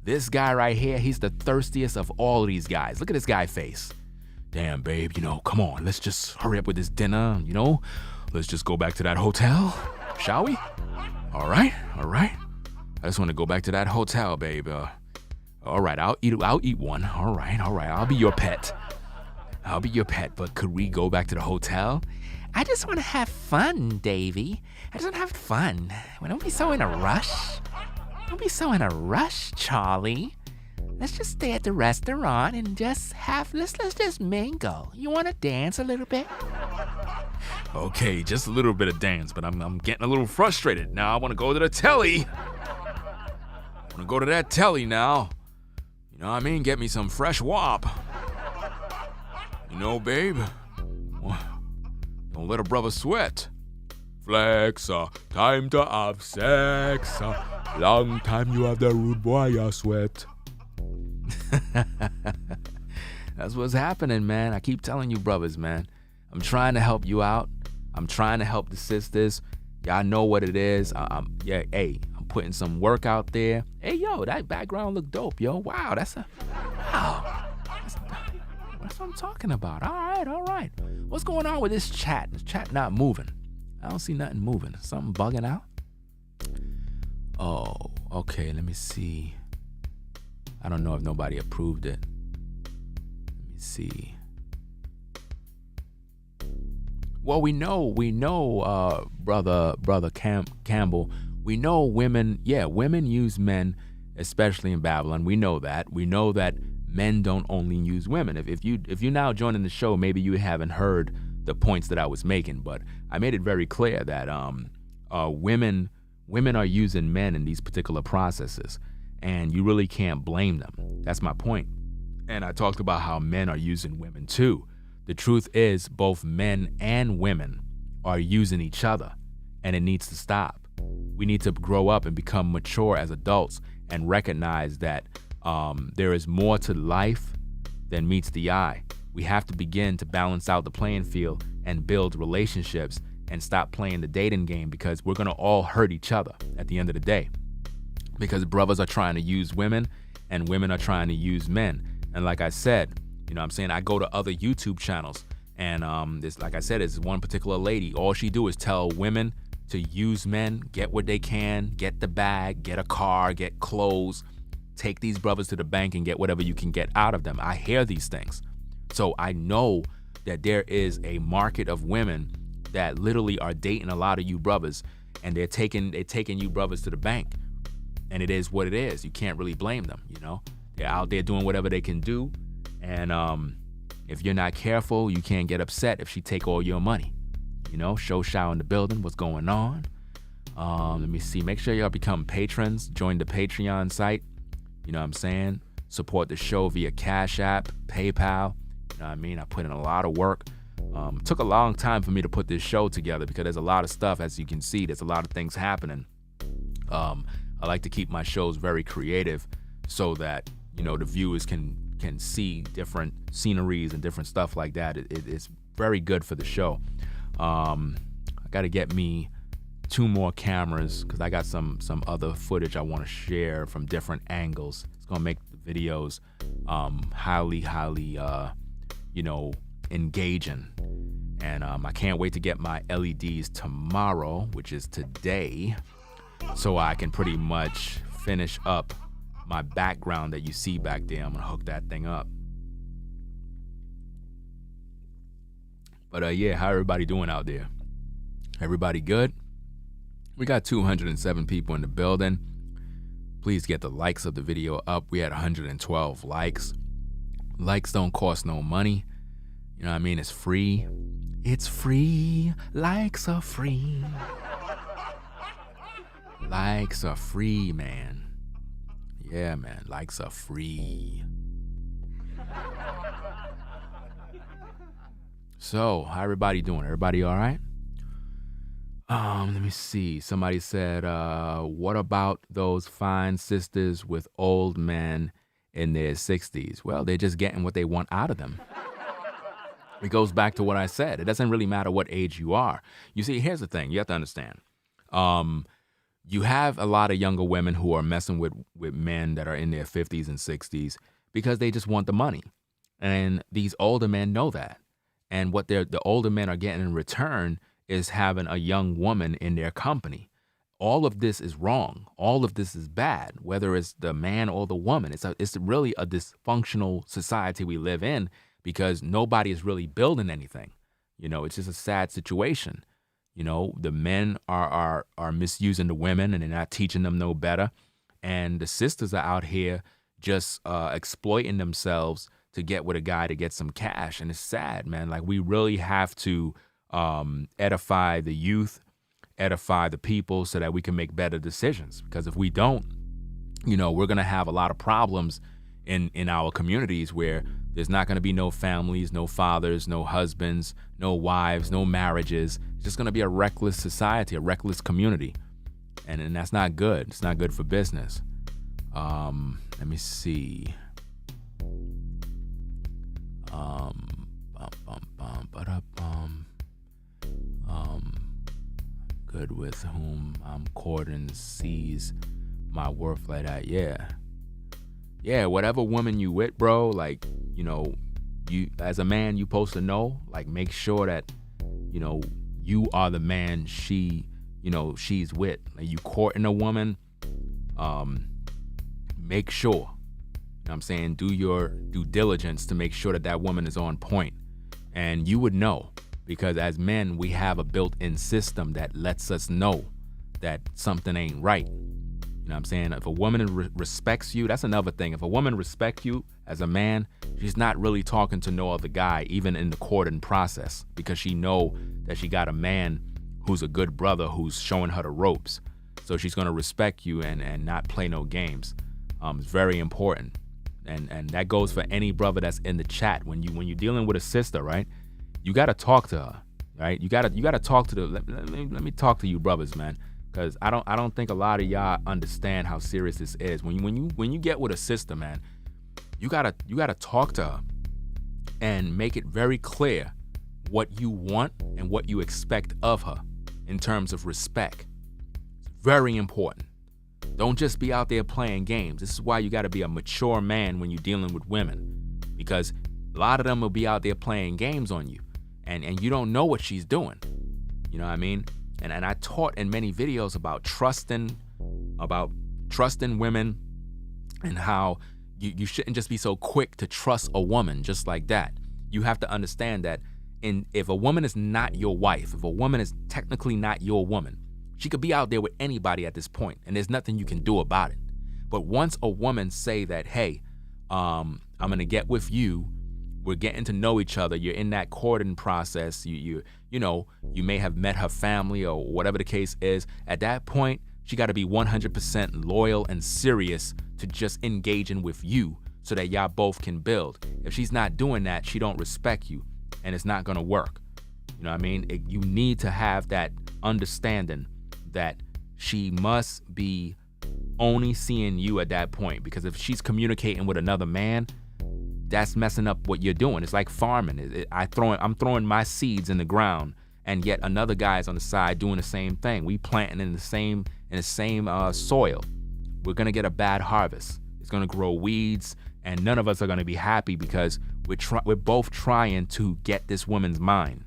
This guy right here, he's the thirstiest of all these guys. Look at this guy's face. Damn, babe, come on, let's just hurry up with this dinner, Let's just go back to that hotel, shall we? All right. I just want to go back to that hotel, babe. All right, I'll eat one. All right, I'll be your pet. But could we go back to the hotel? I just want to have fun, Davy. I just want to have fun. Don't be so in a rush. Don't be so in a rush, Charlie. Let's just stay at the restaurant and just let's just mingle. You want to dance a little bit? Okay, just a little bit of dance, but I'm getting a little frustrated. Now I want to go to the telly. I want to go to that telly now. You know what I mean? Get me some fresh wop. Babe. Don't let a brother sweat. Flex, time to have sex. Long time you have the rude boy, I sweat. That's what's happening, man. I keep telling you, brothers, man. I'm trying to help you out. I'm trying to help the sisters. Y'all know what it is. I'm putting some work out there. Hey, yo, that background look dope, yo. Wow, that's what I'm talking about. All right. What's going on with this chat? This chat not moving. I don't see nothing moving. Something bugging out? Oh, okay, let me see. I don't know if nobody approved it. Let me see. Well, we know, brother Campbell, we know women use men, especially in Babylon. We know that. We know that men don't only use women. If you're now joining the show, maybe you haven't heard the points that I was making, but I made it very clear that women are using men in these particular processes, and you really can't blame them. That's my point. And I talked about how men are using women too. The truth is, both men and women are using each other, and it needs to stop. We need to grow up and become mature as adults and recognize that there is more to life than meets the eye. We have to begin to balance out the playing field and build relationships and stop playing the dating game, because we're going to all hurt each other at the end of the day. Because brothers are trying to use women and women are trying to use men. And like I said, I go to other YouTube channels, and this, like I said, is one particular lady. All she do is tell women to use men, get what they can, get the bag, get a car, get clothes, take these brothers to the bank and get whatever you can get out of them. I hear these things. So I know that there is a market of women that literally are dating a lot of you brothers, and they're taking you brothers to the bank. And it is what it is. You can't really blame them, They're out there doing whatever they can do. And if you're not careful, you can't get upset if she take all your money. Show in the building. What's going on? Let me see. Make sure y'all become patrons. Join the Patreon site. You know what I'm saying? Support the show via Cash App, PayPal. You know what I mean? I put in a lot of work. Took a long time for me to put this show together because there's a lot of stuff, as you can see. There's a lot of things happening. I like to keep my shows very creative so that, the viewers can see different sceneries and different stuff like that. It's very good for the show. I got to get me 2 more cameras because I got some other footage I want to share from different angles. It's going to make the videos highly, engaging. And I can't wait to get my LEDs tomorrow, which is today, so I can pretty much finish up my background that you see back there. I'm going to hook that thing up. But how everybody doing out there? Everybody good? We got 207 people in the building. Please get the likes of the video up. We had 112 likes. Likes don't cost no money. You know what I mean? It's free. It's free. Likes are free. Likes are free, man. Yeah, man. Likes are free. So, how everybody doing? Everybody all right? Let me see. Somebody said, what about those fine sisters with old men in their 60s? Well, they're just getting what they want out of them. It goes back to what I said. It doesn't really matter what age you are. You see, here's the thing. You have to understand. You have a lot of younger women who are messing with men that are in their 50s and 60s because they just want the money. And these older men know that. And what the older men are getting in return is having a young woman in their company. All of this is wrong. All of this is bad, whether it's the man or the woman. It's really a dysfunctional society we live in because nobody is really building anything. It's just a sad situation. The men are misusing the women and they're not teaching them no better. And the sisters are out here just exploiting themselves to get with a guy to get some cash. And it's sad, man. Like, we really have to edify the youth, edify the people so that we can make better decisions. Because if we don't, we're going to have a lot of problems in our communities where there's not going to be no families, no fathers, no husbands, no wives, no marriages. It's just going to be a reckless society, a reckless community. And that's not good. It's not good for business. Let me see. Good with whom I'm courting sees my worth like that. Yeah, whatever woman you with, bro, like, you as a man, you supposed to know, like, make sure that, you are the man she's with. Like, you courting a woman, make sure, what I'm saying, do your due diligence to make sure that woman is on point. And you would know, because as men, we have a built-in system that lets us know that something ain't right. You know what I'm saying? If a woman respects you, that's another thing. If a woman respects you as a man, she's not really talking to no other guy, even in the courting process, because she know that she got a man who's a good brother who's showing her the ropes. So she's going to respect you and not play no games. It's very important. And that goes for any brother that's in the chat. When you're dealing with a sister, right? You got to talk to her, right? You got to talk to let me talk to you brothers, man. Because I don't think a lot of y'all understand how serious this is. When you get with a sister, man, you gotta talk to her and make it very clear what you want and what you expect of her in terms of respect. It's very important. Don't just be out there playing games. This is why you got to be a mature man when you're dealing with women, because a lot of them will be out there playing games on you, and you don't know what she's doing. You know what I mean? And I taught in many videos about trusting women, and how you shouldn't just be so quick to trust a woman just like that. You have to understand that if a woman is not your wife, if a woman is technically not your woman, she could be out there with anybody at this point, and there's nothing you can do about it. But once a woman say that, hey, I'm gonna get with you, we're getting to know each other, you're in that courting process, you may have met her family or whatever the case is, at that point, she gotta be 100% loyal and serious to just engaging with you so that y'all both can build. If she's not doing that, she don't respect you, and it's not gonna work. You know what I mean? You need to have that understanding that she must be only seeing you at that point, because if she's communicating with another man, that's messing up what you're doing. It's like farming. I'm throwing my seeds in the ground, and yet another guy's on the side doing the same thing. We planting in the same soil. We're gonna get a bad harvest. It's gonna grow weeds, and none of us are gonna be happy because we're both trying to get this woman's mind.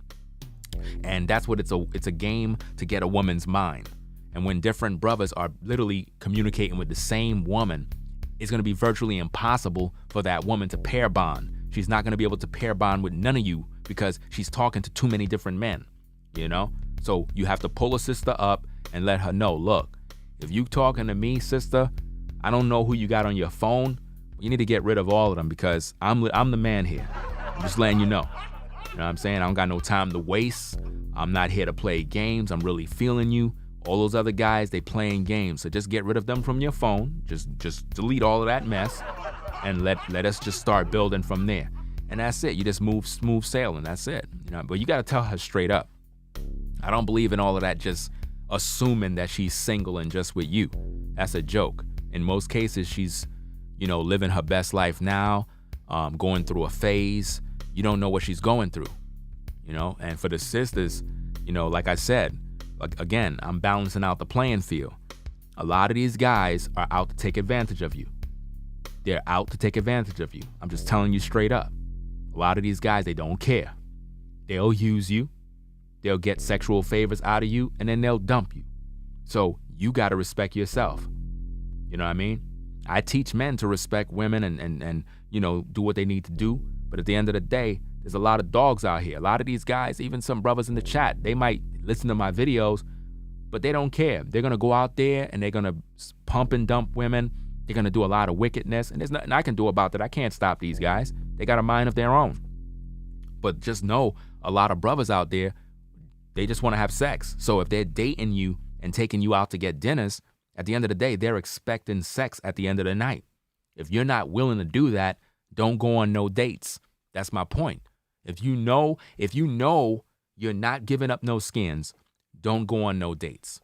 And that's what it's a game to get a woman's mind. And when different brothers are literally communicating with the same woman, it's going to be virtually impossible for that woman to pair bond. She's not going to be able to pair bond with none of you because she's talking to too many different men, So you have to pull a sister up and let her know, look, if you talking to me, sister, I don't know who you got on your phone. You need to get rid of all of them because I'm the man here. I'm just letting you know. You know what I'm saying? I don't got no time to waste. I'm not here to play games. I'm really feeling you. All those other guys, they playing games. So just get rid of them from your phone. Just delete all of that mess and let us just start building from there. And that's it. You just move smooth sailing. That's it. But you got to tell her straight up. I don't believe in all of that just assuming that she's single and just with you. That's a joke. In most cases, she's, living her best life now, going through a phase. You don't know what she's going through. And for the sisters, like I said, again, I'm balancing out the playing field. A lot of these guys are out to take advantage of you. They're out to take advantage of you. I'm just telling you straight up. A lot of these guys, they don't care. They'll use you. They'll get sexual favors out of you, and then they'll dump you. So you got to respect yourself. You know what I mean? I teach men to respect women and do what they need to do. But at the end of the day, there's a lot of dogs out here. A lot of these guys, even some brothers in the chat, they might listen to my videos, but they don't care. They're going to go out there and they're going to pump and dump women. They're going to do a lot of wickedness. And there's nothing I can do about that. I can't stop these guys. They got a mind of their own. But just know, a lot of brothers out there, they just want to have sex. So if they're dating you and taking you out to get dinners, at the end of the day, they're expecting sex at the end of the night. If you're not willing to do that, don't go on no dates. That's my point. If you know you're not giving up no skins, don't go on no dates.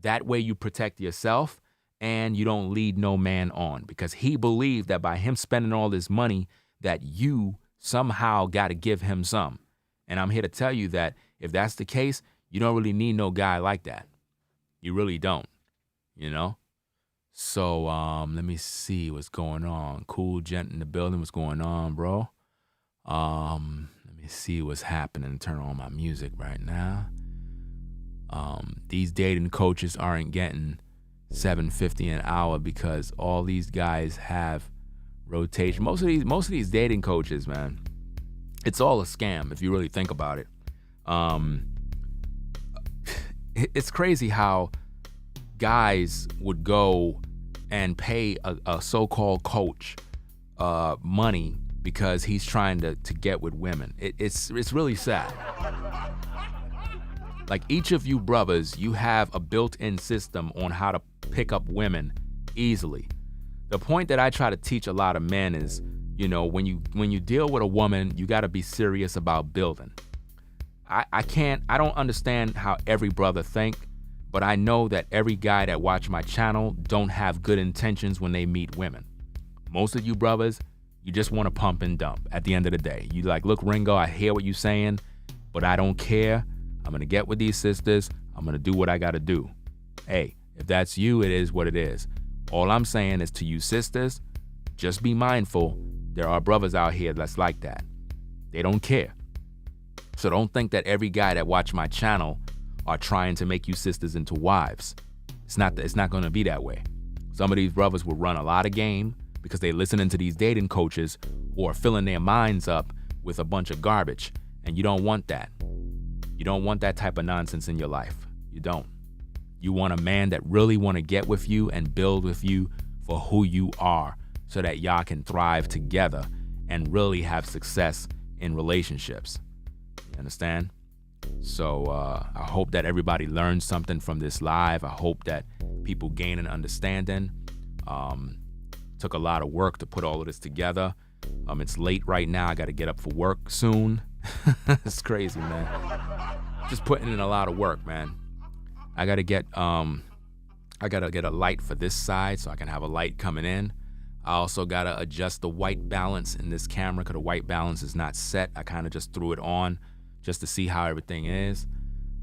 That way you protect yourself and you don't lead no man on, because he believed that by him spending all this money that you somehow got to give him some. And I'm here to tell you that if that's the case, you don't really need no guy like that. You really don't, So let me see what's going on. Cool gent in the building. What's going on, bro? Let me see what's happening. Turn on my music right now. These dating coaches aren't getting $7.50 an hour because all these guys have rotation. Most of these dating coaches, man, it's all a scam if you really think about it. It's crazy how guys would go and pay a so-called coach money because he's trying to get with women. It's really sad. Like, each of you brothers, you have a built-in system on how to pick up women easily. The point that I try to teach a lot of men is, when you deal with a woman, you got to be serious about building. I don't understand how every brother think, but I know that every guy that watch my channel don't have good intentions when they meet women. Most of you brothers, you just want to pump and dump at the end of the day. You like, look, Ringo, I hear what you're saying, but I don't care. I'm going to get with these sisters. I'm going to do what I got to do. Hey, if that's you, it is what it is. All I'm saying is to you sisters, just be mindful. There are brothers out here that's like that. They don't care. So don't think that every guy that watch my channel are trying to make you sisters into wives. It's not going to be that way. Some of these brothers will run a lot of game because they listening to these dating coaches or filling their minds up with a bunch of garbage. And you don't want that. You don't want that type of nonsense in your life. You don't. You want a man that really want to get with you and build with you for who you are, so that y'all can thrive together and really have success in relationships. You understand? So I hope that everybody learns something from this live. I hope that people gain an understanding. Took a lot of work to put all of this together. It's late right now. I got to get up for work soon. It's crazy, man. Just putting in a lot of work, man. I gotta get a light for this side so I can have a light coming in. I also gotta adjust the white balance in this camera because the white balance is not set. I kind of just threw it on just to see how everything is.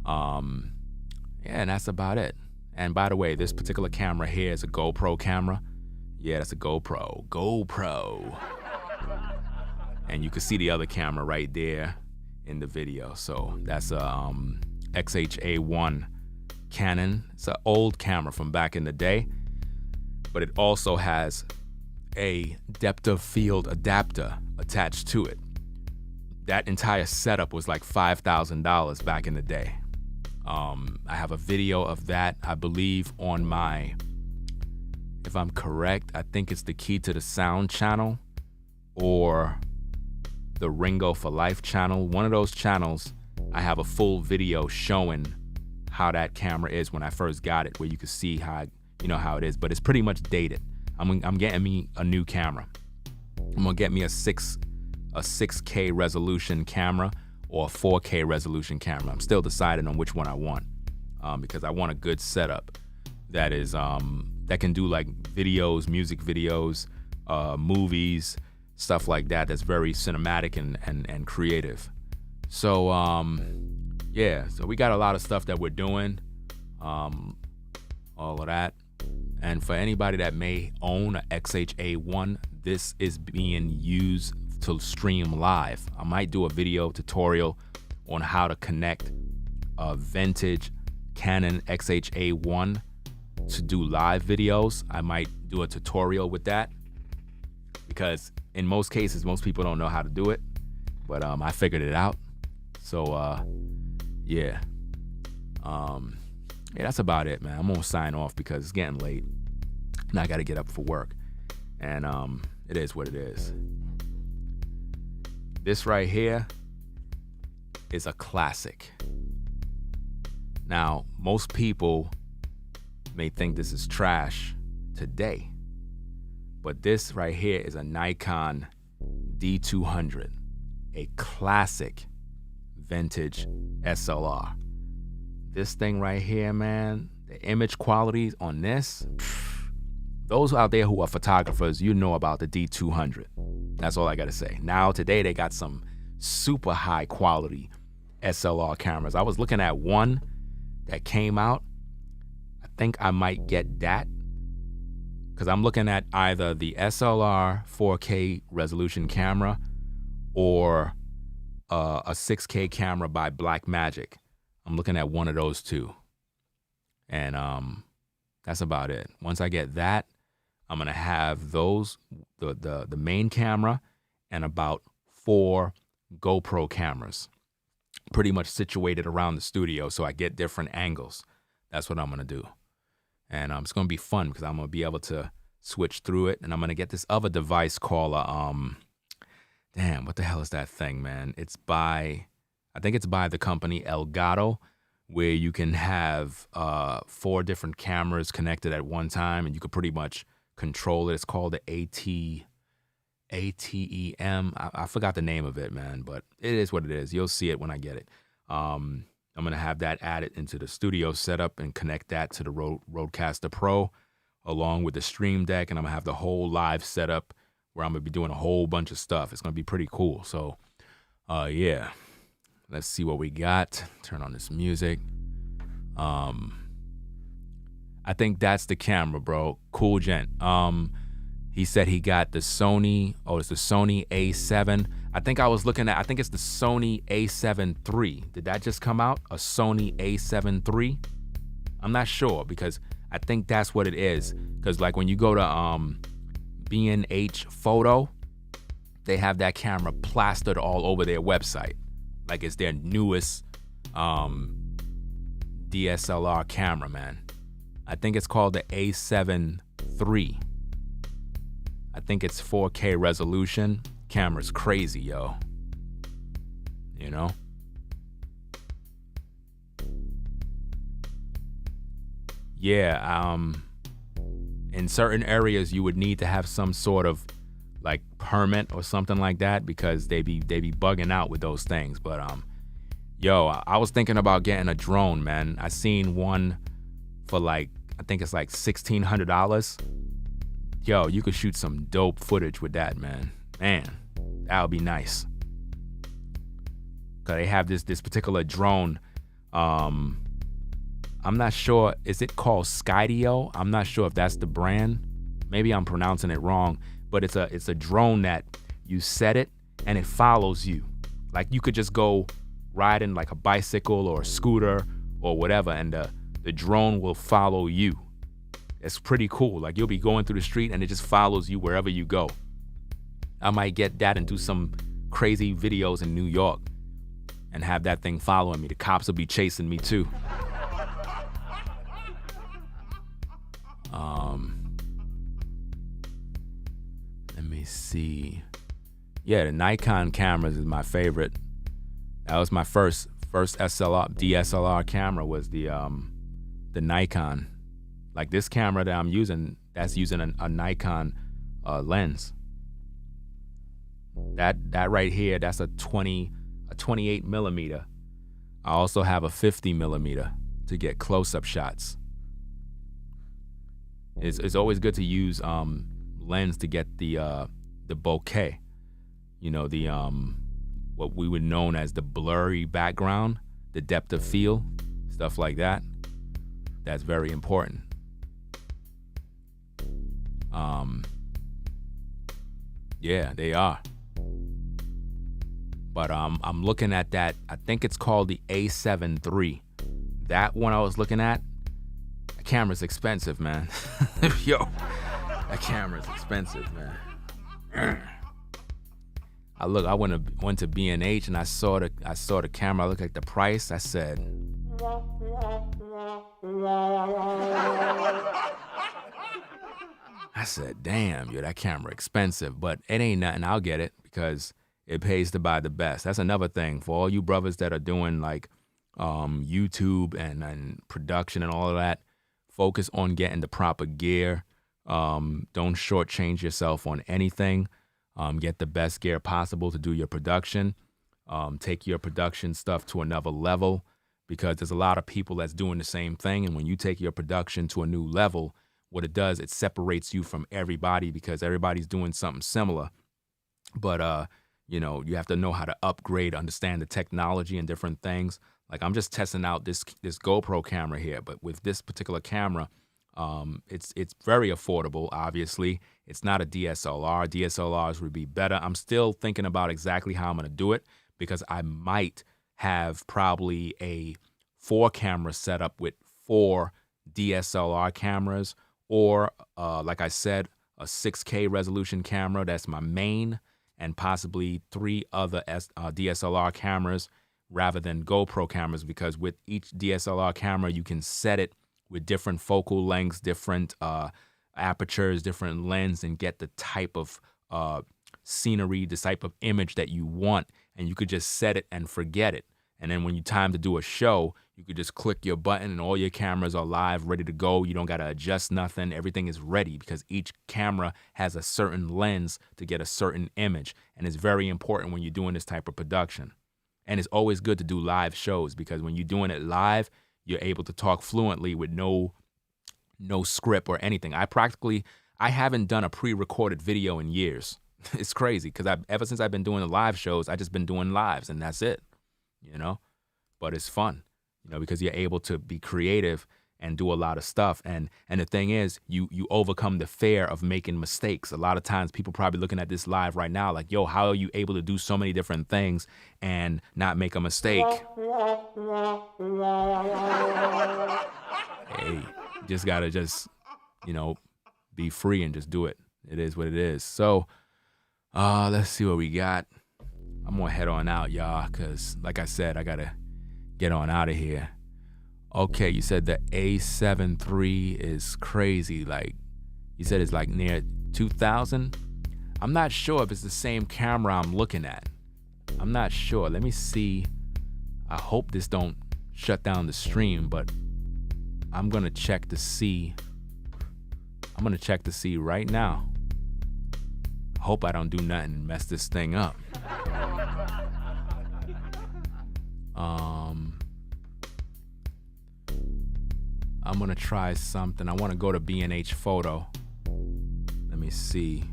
And that's about it. And by the way, this particular camera here is a GoPro camera. Yeah, that's a GoPro. And you can see the other camera right there in the video. So that's a XH-A1 Canon. It's an old camera from back in the day, but it also has a depth of field adapter attached to it. That entire setup was like $5,000 back in the day. I have a video of that, I believe, on my, if I'm correct, I think it's the Key to the Sound channel or the Ringo for Life channel. One of those channels, I have a full video showing how that camera is when I first got it, where you can see how it is, but it's pretty much dated. I'm getting me a new camera. I'm gonna get me a 6K resolution camera or a 4K resolution camera. I'm still deciding on which one I want, because I want a good setup that is that can do like videos, music videos, movies, stuff like that. That's very cinematic and creative. So yeah, so we got a lot of stuff that we're doing, all of that. And for anybody that may own a XH-A1, this is being used to stream live. I might do a video tutorial on how to connect a vintage Canon XH-A1 to do live videos. I might do a tutorial with that because in most cases, most people don't know how to do it, but I figured it out. So yeah. Yeah, that's about it, man. I'm gonna sign off because it's getting late and I gotta get up for work. And it is what it is. This right here is a classic. Now, most people may think this is trash today, but this right here is a Nikon D200, a classic vintage SLR. This thing right here, man, the image qualities on this, those out there who are photographers, you know about the D200. That's all I gotta say. Now, today, they got some super high quality SLR cameras. I was looking at one that came out. I think I might get that because I'm looking at either the SLR 4K resolution camera or a 6K camera by Blackmagic. I'm looking at one of those two. And that's about it. Once I get that, I'm gonna have those, the main camera and about 4 GoPro cameras pretty much situated around the studio so I get different angles. That's what I'm gonna do. And it's gonna be fun because I'm gonna be able to switch through it. And I'm gonna get this other device called damn, what the hell is that thing, man? I think it's by the company Elgato, where you can have 4 different cameras connected at one time and you could pretty much control it. It's called the ATEM. I forgot the name of it, man, but it is what it is. You'll see it when I get it. I'm going to have that added into the studio setup and connect that to the Rodecaster Pro along with the Stream Deck, and I'm going to have the whole live setup where I'm going to be doing a whole bunch of stuff. It's going to be pretty cool. So, yeah. Let's see what we got. Turn on this music. I think that's the camera, bro. Cool gent. He said he got the Sony. Oh, it's the Sony A7. I think it's the Sony A7 III. Did that just come out? A Sony A7 III? I'm not sure because I think that's what it is. Because like when you go to B&H Photo, they have that camera plastered all over their website. Like it's their newest DSLR camera, man. I think it's called the A7 III. I think it's 4K resolution. Camera's crazy, yo. You know? Yeah, in certain areas you would need to have some sort of like permit or something like that because they be bugging out with those things. But yo, I was thinking about getting a drone, man. I seen one for like, I think it's like $1,600. Yo, you could shoot some dope footage with that, man. Man, that would be nice. Cause they have this particular drone. I'm not sure. Is it called Skydio? I'm not sure if that's the brand. Maybe I'm pronouncing it wrong. But it's a drone that you set it and it follows you. Like you could just go riding like a bicycle or a scooter or whatever, and the drone will follow you. It's pretty cool. Like you'll be going through the street and it just follows you wherever you go. I might get that and do some crazy videos in New York and have that thing following me. The cops will be chasing me too. Let me see. Yeah, the Nikon cameras is my favorite. That was my first DSLR camera was the Nikon. Like this camera that I'm using, that's using a Nikon lens. That right here, that's a 28 millimeter. I also have a 50 millimeter to get close-up shots. It's always good to use lens to get the bokeh. You know, what we would known as the blurry background, the depth of field, stuff like that. That's very important. Yeah, they are. But I'm looking at that. I think it's called the A7 III. That one I was looking at. That camera's expensive, man. Yo, that camera's expensive, man. I went to B&H and I saw the camera. I looked at the price. I said, damn, yo, that camera expensive. But it ain't nothing. I'll get it because it pays to buy the best. That's another thing for all you brothers that are doing like YouTube and production and all of that. Focus on getting the proper gear. Don't shortchange yourself on anything. Get the best gear possible to do your production. Take your production stuff to another level, because there's a lot of people that's doing the same thing. And when you take your production to a new level, what it does, it separates you from everybody because everybody's doing something similar. But, you have to know how to upgrade, understand the technology and different things. Like I'm just testing out this GoPro camera here, but with this particular camera, it's very affordable. Obviously, it's not a DSLR. DSLRs would be better. I'm still thinking about exactly how I'm going to do it, because I might have probably a 4-camera setup with 4 DSLR cameras, or like I said, a 6K resolution camera. That's my main, and possibly 3 other DSLR cameras rather than GoPro cameras, because with each DSLR camera, you can set it with different focal lengths, different apertures, different lens, and get the type of scenery, the type of image that you want. And you could just set it and forget it. And then when you time to do a show, you could just click your button and all your cameras are live, ready to go. You don't got to adjust nothing. Everything is ready because each camera has a certain lens to get a certain image. And it's very important when you're doing this type of production. And it's always good to do live shows, because when you're doing it live, you're able to talk fluently with no script or anything. I haven't done a pre-recorded video in years. It's crazy because ever since I've been doing the live shows, I just been doing lives and that's it, But it's fun, because you're able to be creative and do a lot of stuff. And the thing is, you overcome the fear of making mistakes. A lot of times people probably looking at this live right now like, yo, how are you able to do so many different things and not make a mistake? Hey, you just gotta be free and just do it. It is what it is. So let's see what we got. I'm gonna head on out, y'all, because like I said, I gotta get on out of here. Okay, you said the A7 III is crazy. Like, you said it's like near 2,000. I'm not sure if it's the same camera I'm looking at. I'm not sure. Let me see. I hope this don't shut down the stream, but I'm gonna check to see. I'm gonna check to see right now. Hope I don't do nothing and mess this thing up. I'm gonna try something. I want to go to B&H Photo. Let me see.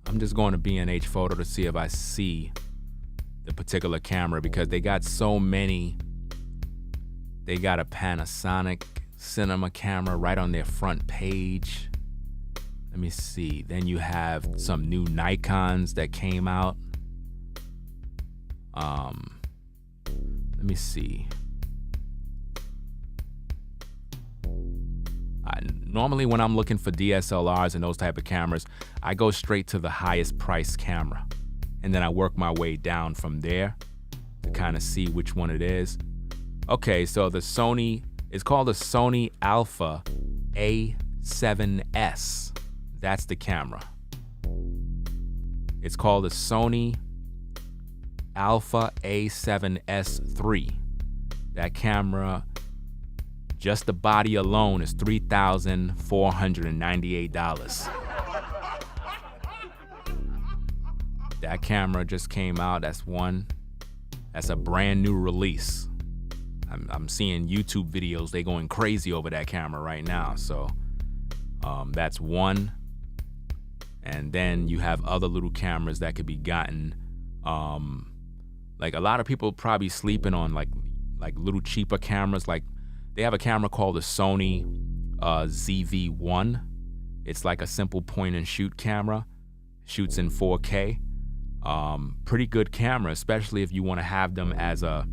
I'm just going to B&H Photo to see if I see the particular camera, because they got so many. They got a Panasonic cinema camera right on their front page. Let me see. Then you have some new Nikons that came out. Let me see. Normally when I'm looking for DSLRs and those type of cameras, I go straight to the highest price camera. And then I work my way down from there to kind of see which one it is. Okay, so the Sony, it's called the Sony Alpha A7S. That's the camera. It's called the Sony Alpha A7S III. That camera, just the body alone, is $3,498. That camera just came out. That's a brand new release. I'm seeing YouTube videos. They going crazy over that camera right now. So that's one. And then you have other little cameras that could be gotten. Like a lot of people probably sleeping on like little cheaper cameras. Like they have a camera called the Sony ZV-1. It's like a simple point and shoot camera. Shoots in 4K. Pretty good camera, especially if you want to have them as a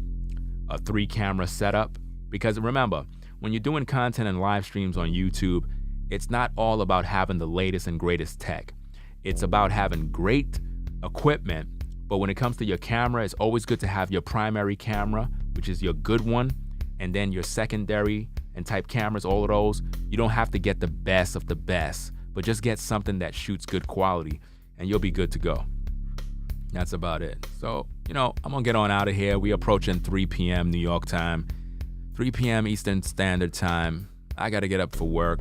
3-camera setup. Because remember, when you're doing content and live streams on YouTube, it's not all about having the latest and greatest tech. It's about having great equipment. But when it comes to your camera, it's always good to have your primary camera, which is your good one, and then your secondary and type cameras, all of those. You don't have to get the best of the best, but just get something that shoots good quality, and you'll be good to go. That's about it. So, I'm going to get on out of here. We're approaching 3 p.m. New York time, 3 p.m. Eastern Standard Time. I got to get up for work.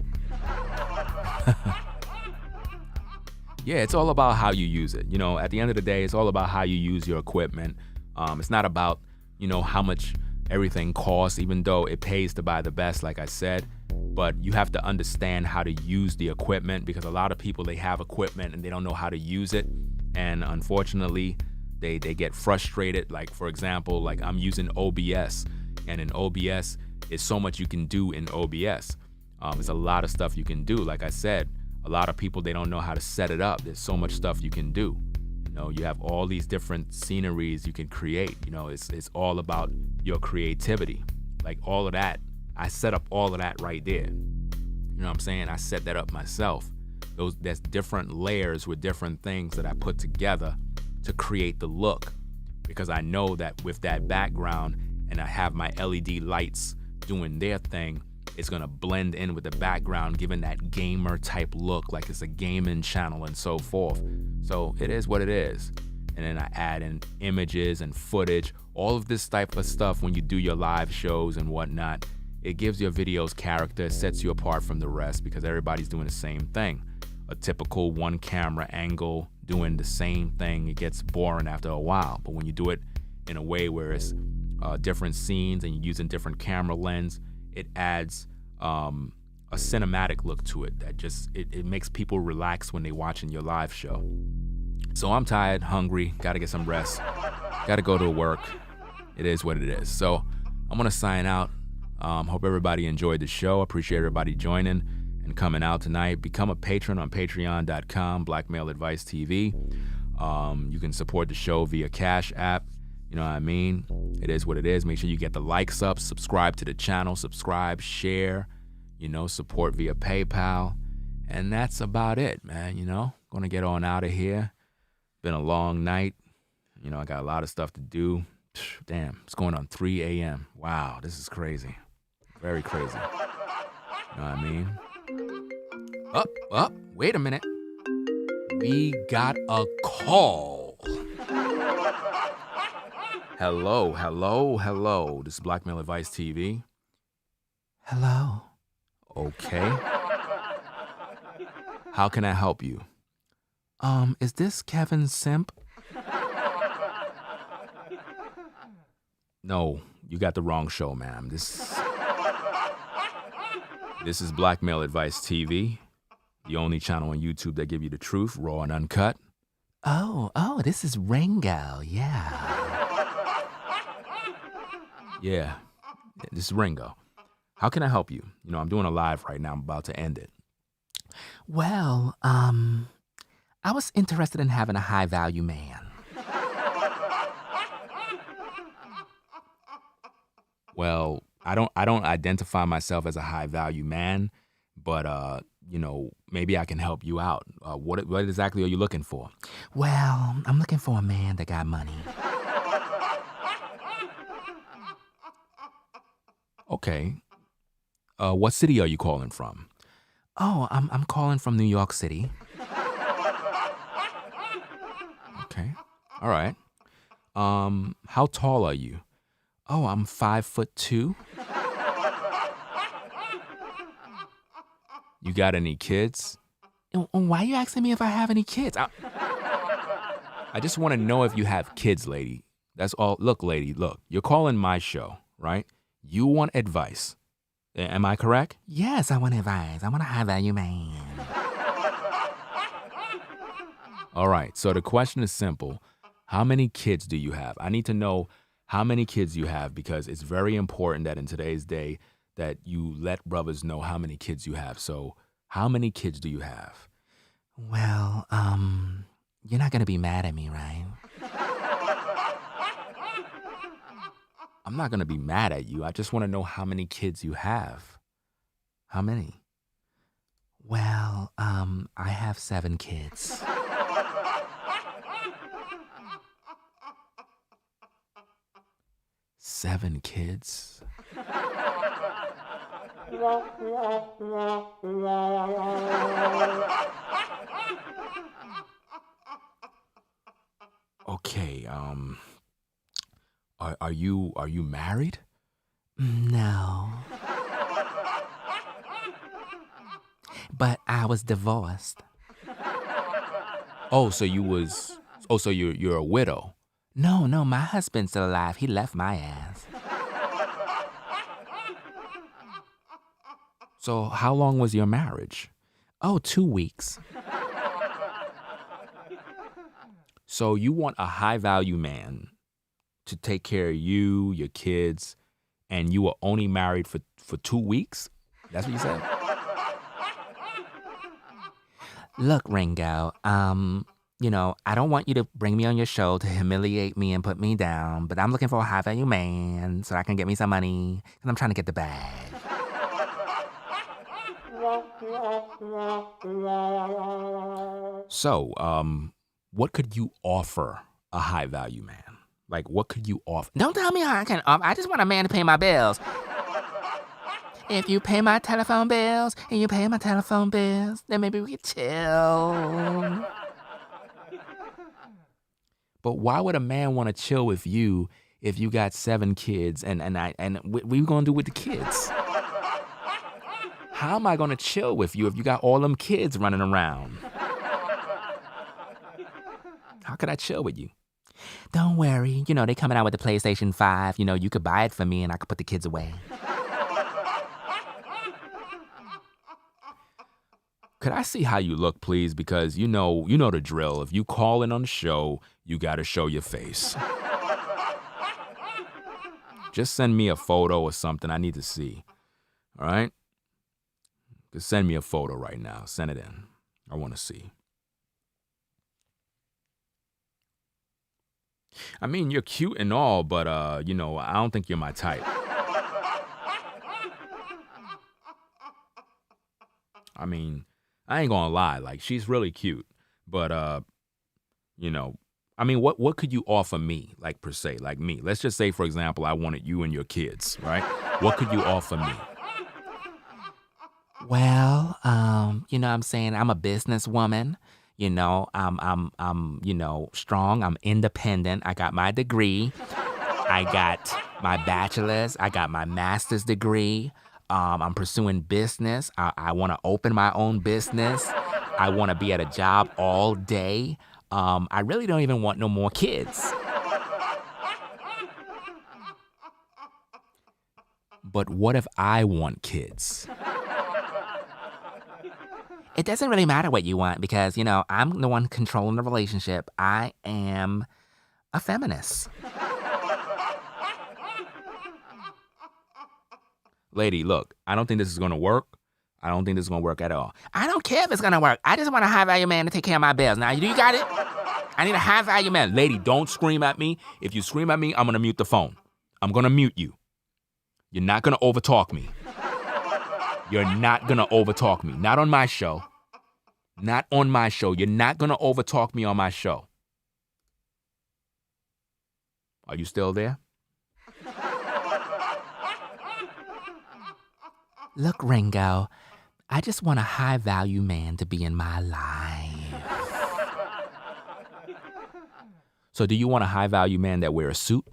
Yeah, it's all about how you use it. At the end of the day, it's all about how you use your equipment. It's not about, how much everything costs, even though it pays to buy the best, like I said. But you have to understand how to use the equipment, because a lot of people, they have equipment and they don't know how to use it. And unfortunately, they get frustrated. Like, for example, like I'm using OBS, and in OBS, it's so much you can do in OBS. There's a lot of stuff you can do. Like I said, a lot of people, they don't know how to set it up. There's so much stuff you can do. You have all these different sceneries you can create. It's all about your creativity. Like all of that, I set up all of that right there. You know what I'm saying? I set that up myself. There's different layers with different things that I put together to create the look, because I know that with that background and I have my LED lights doing their thing, it's gonna blend in with the background, giving that gamer type look, like it's a gaming channel and so forth. So it is what it is. And then I add in images and footage, all of this type of stuff. When you do your live shows and whatnot, it gives your videos character, it sets you apart from the rest, because everybody's doing the same thing. A typical one camera angle doing the same thing, it gets boring after a while. But when you do it in a way where it's different scenes and you're using different camera lens, it adds a cinematic look to it that just it makes people relax when they're watching your live show. So I'm tired, hungry, gotta get some rest, gotta go to work. It is what it is. So I'm gonna sign out. Hope everybody enjoyed the show. Appreciate everybody joining and coming out tonight. Become a patron on patreon.com, Blackmail Advice TV. You can support the show via Cash App. You know what I mean? It is what it is. Make sure you get the likes up, subscribe to the channel, subscribe, share, support via PayPal. And that's about it, man. Gonna get on out of here. Been a long night. I got a lot of stuff to do. Damn, it's going on 3 a.m. Wow, this is crazy. Very crazy. You know what I mean? Wait a minute. We got a call. Hello. This is Blackmail Advice TV. Hello. Okay. How can I help you? Is this Kevin Simp? No, you got the wrong show, ma'am. This is Blackmail Advice TV, the only channel on YouTube that give you the truth, raw and uncut. Oh, this is Ringo, yeah. Yeah, this is Ringo. How can I help you? I'm doing a live right now. I'm about to end it. Well, I was interested in having a high-value man. Well, I don't identify myself as a high-value man, but maybe I can help you out. What exactly are you looking for? Well, I'm looking for a man that got money. Okay. What city are you calling from? Oh, I'm calling from New York City. Okay. All right. How tall are you? Oh, I'm 5'2". You got any kids? Why are you asking me if I have any kids? I just want to know if you have kids, lady. That's all. Look, lady, look. You're calling my show, right? You want advice. Am I correct? Yes, I want advice. I want a high-value man. All right. So the question is simple. How many kids do you have? I need to know how many kids you have because it's very important that in today's day that you let brothers know how many kids you have. So how many kids do you have? Well, you're not gonna be mad at me, right? I'm not going to be mad at you. I just want to know how many kids you have. How many? Well, I have 7 kids. Seven kids? Okay, are you married? No. But I was divorced. Oh, so you're a widow. No, my husband's still alive. He left my ass. So how long was your marriage? Oh, 2 weeks. So you want a high-value man to take care of you, your kids, and you were only married for 2 weeks? That's what you said? Look, Ringo, I don't want you to bring me on your show to humiliate me and put me down, but I'm looking for a high-value man so I can get me some money, because I'm trying to get the bag. So, what could you offer a high-value man? Like, what could you offer? Don't tell me how I can. I just want a man to pay my bills. If you pay my telephone bills and you pay my telephone bills, then maybe we could chill. But why would a man want to chill with you if you got 7 kids and what are you gonna do with the kids? How am I gonna chill with you if you got all them kids running around? How could I chill with you? Don't worry. They coming out with the PlayStation 5. You could buy it for me and I could put the kids away. Could I see how you look, please? Because you know the drill. If you call in on the show, you gotta show your face. Just send me a photo or something I need to see. All right? Just send me a photo right now. Send it in. I want to see. I mean, you're cute and all, but, I don't think you're my type. I mean, I ain't gonna lie. Like, she's really cute. But, what could you offer me, like, per se, like me? Let's just say, for example, I wanted you and your kids, right? What could you offer me? Well, I'm saying I'm a businesswoman. I'm strong. I'm independent. I got my degree. I got my bachelor's. I got my master's degree. I'm pursuing business. I want to open my own business. I want to be at a job all day. I really don't even want no more kids. But what if I want kids? It doesn't really matter what you want because, I'm the one controlling the relationship. I am a feminist. Lady, look, I don't think this is going to work. I don't think this is going to work at all. I don't care if it's going to work. I just want a high-value man to take care of my bills. Now, you got it? I need a high-value man. Lady, don't scream at me. If you scream at me, I'm going to mute the phone. I'm going to mute you. You're not going to overtalk me. You're not going to overtalk me. Not on my show. Not on my show. You're not going to overtalk me on my show. Are you still there? Look, Ringo, I just want a high-value man to be in my life. So do you want a high-value man that wears a suit?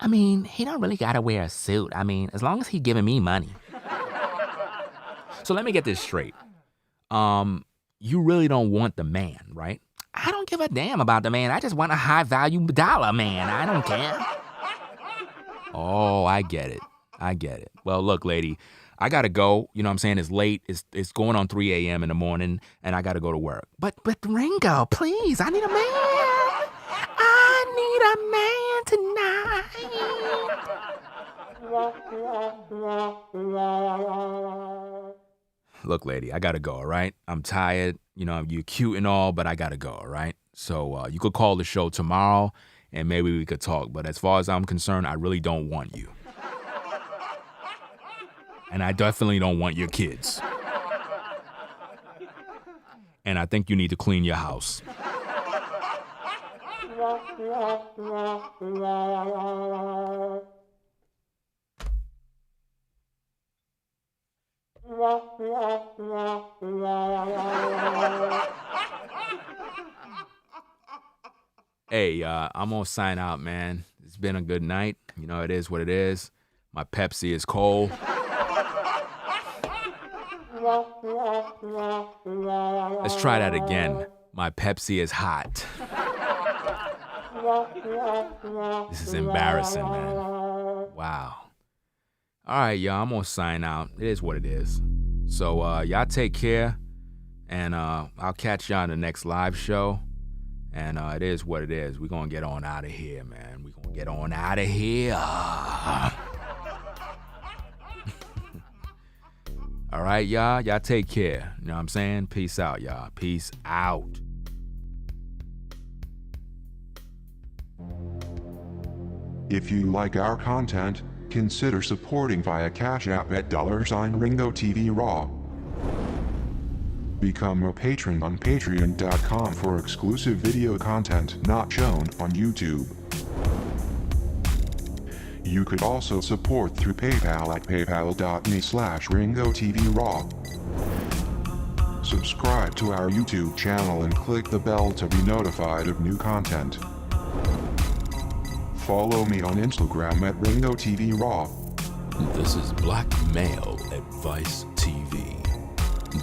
I mean, he don't really gotta wear a suit. I mean, as long as he giving me money. So let me get this straight. You really don't want the man, right? I don't give a damn about the man. I just want a high-value dollar man. I don't care. Oh, I get it. Well, look, lady, I gotta go. You know what I'm saying? It's late. It's going on 3 a.m. in the morning, and I gotta go to work. But Ringo, please, I need a man. I need a man tonight. Look, lady, I gotta go, all right? I'm tired. You know, you're cute and all, but I gotta go, all right? So you could call the show tomorrow, and maybe we could talk. But as far as I'm concerned, I really don't want you. And I definitely don't want your kids. And I think you need to clean your house. Hey, I'm gonna sign out, man. It's been a good night. You know, it is what it is. My Pepsi is cold. Let's try that again. My Pepsi is hot. This is embarrassing, man. Wow. All right, y'all, I'm gonna sign out. It is what it is. So y'all take care, and I'll catch y'all in the next live show. And it is what it is. We're gonna get on out of here, man. We're gonna get on out of here. All right, y'all. Y'all take care. You know what I'm saying? Peace out, y'all. Peace out. If you like our content, consider supporting via Cash App at $Ringo TV Raw. Become a patron on patreon.com for exclusive video content not shown on YouTube. You could also support through PayPal at paypal.me/RingoTVRaw. Subscribe to our YouTube channel and click the bell to be notified of new content. Follow me on Instagram at RingoTVRaw. This is Black Male Advice TV,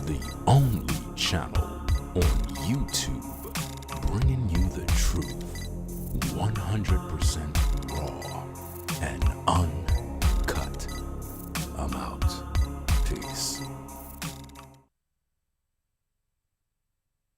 the only channel on YouTube bringing you the truth 100% raw and uncut. I'm out. Peace.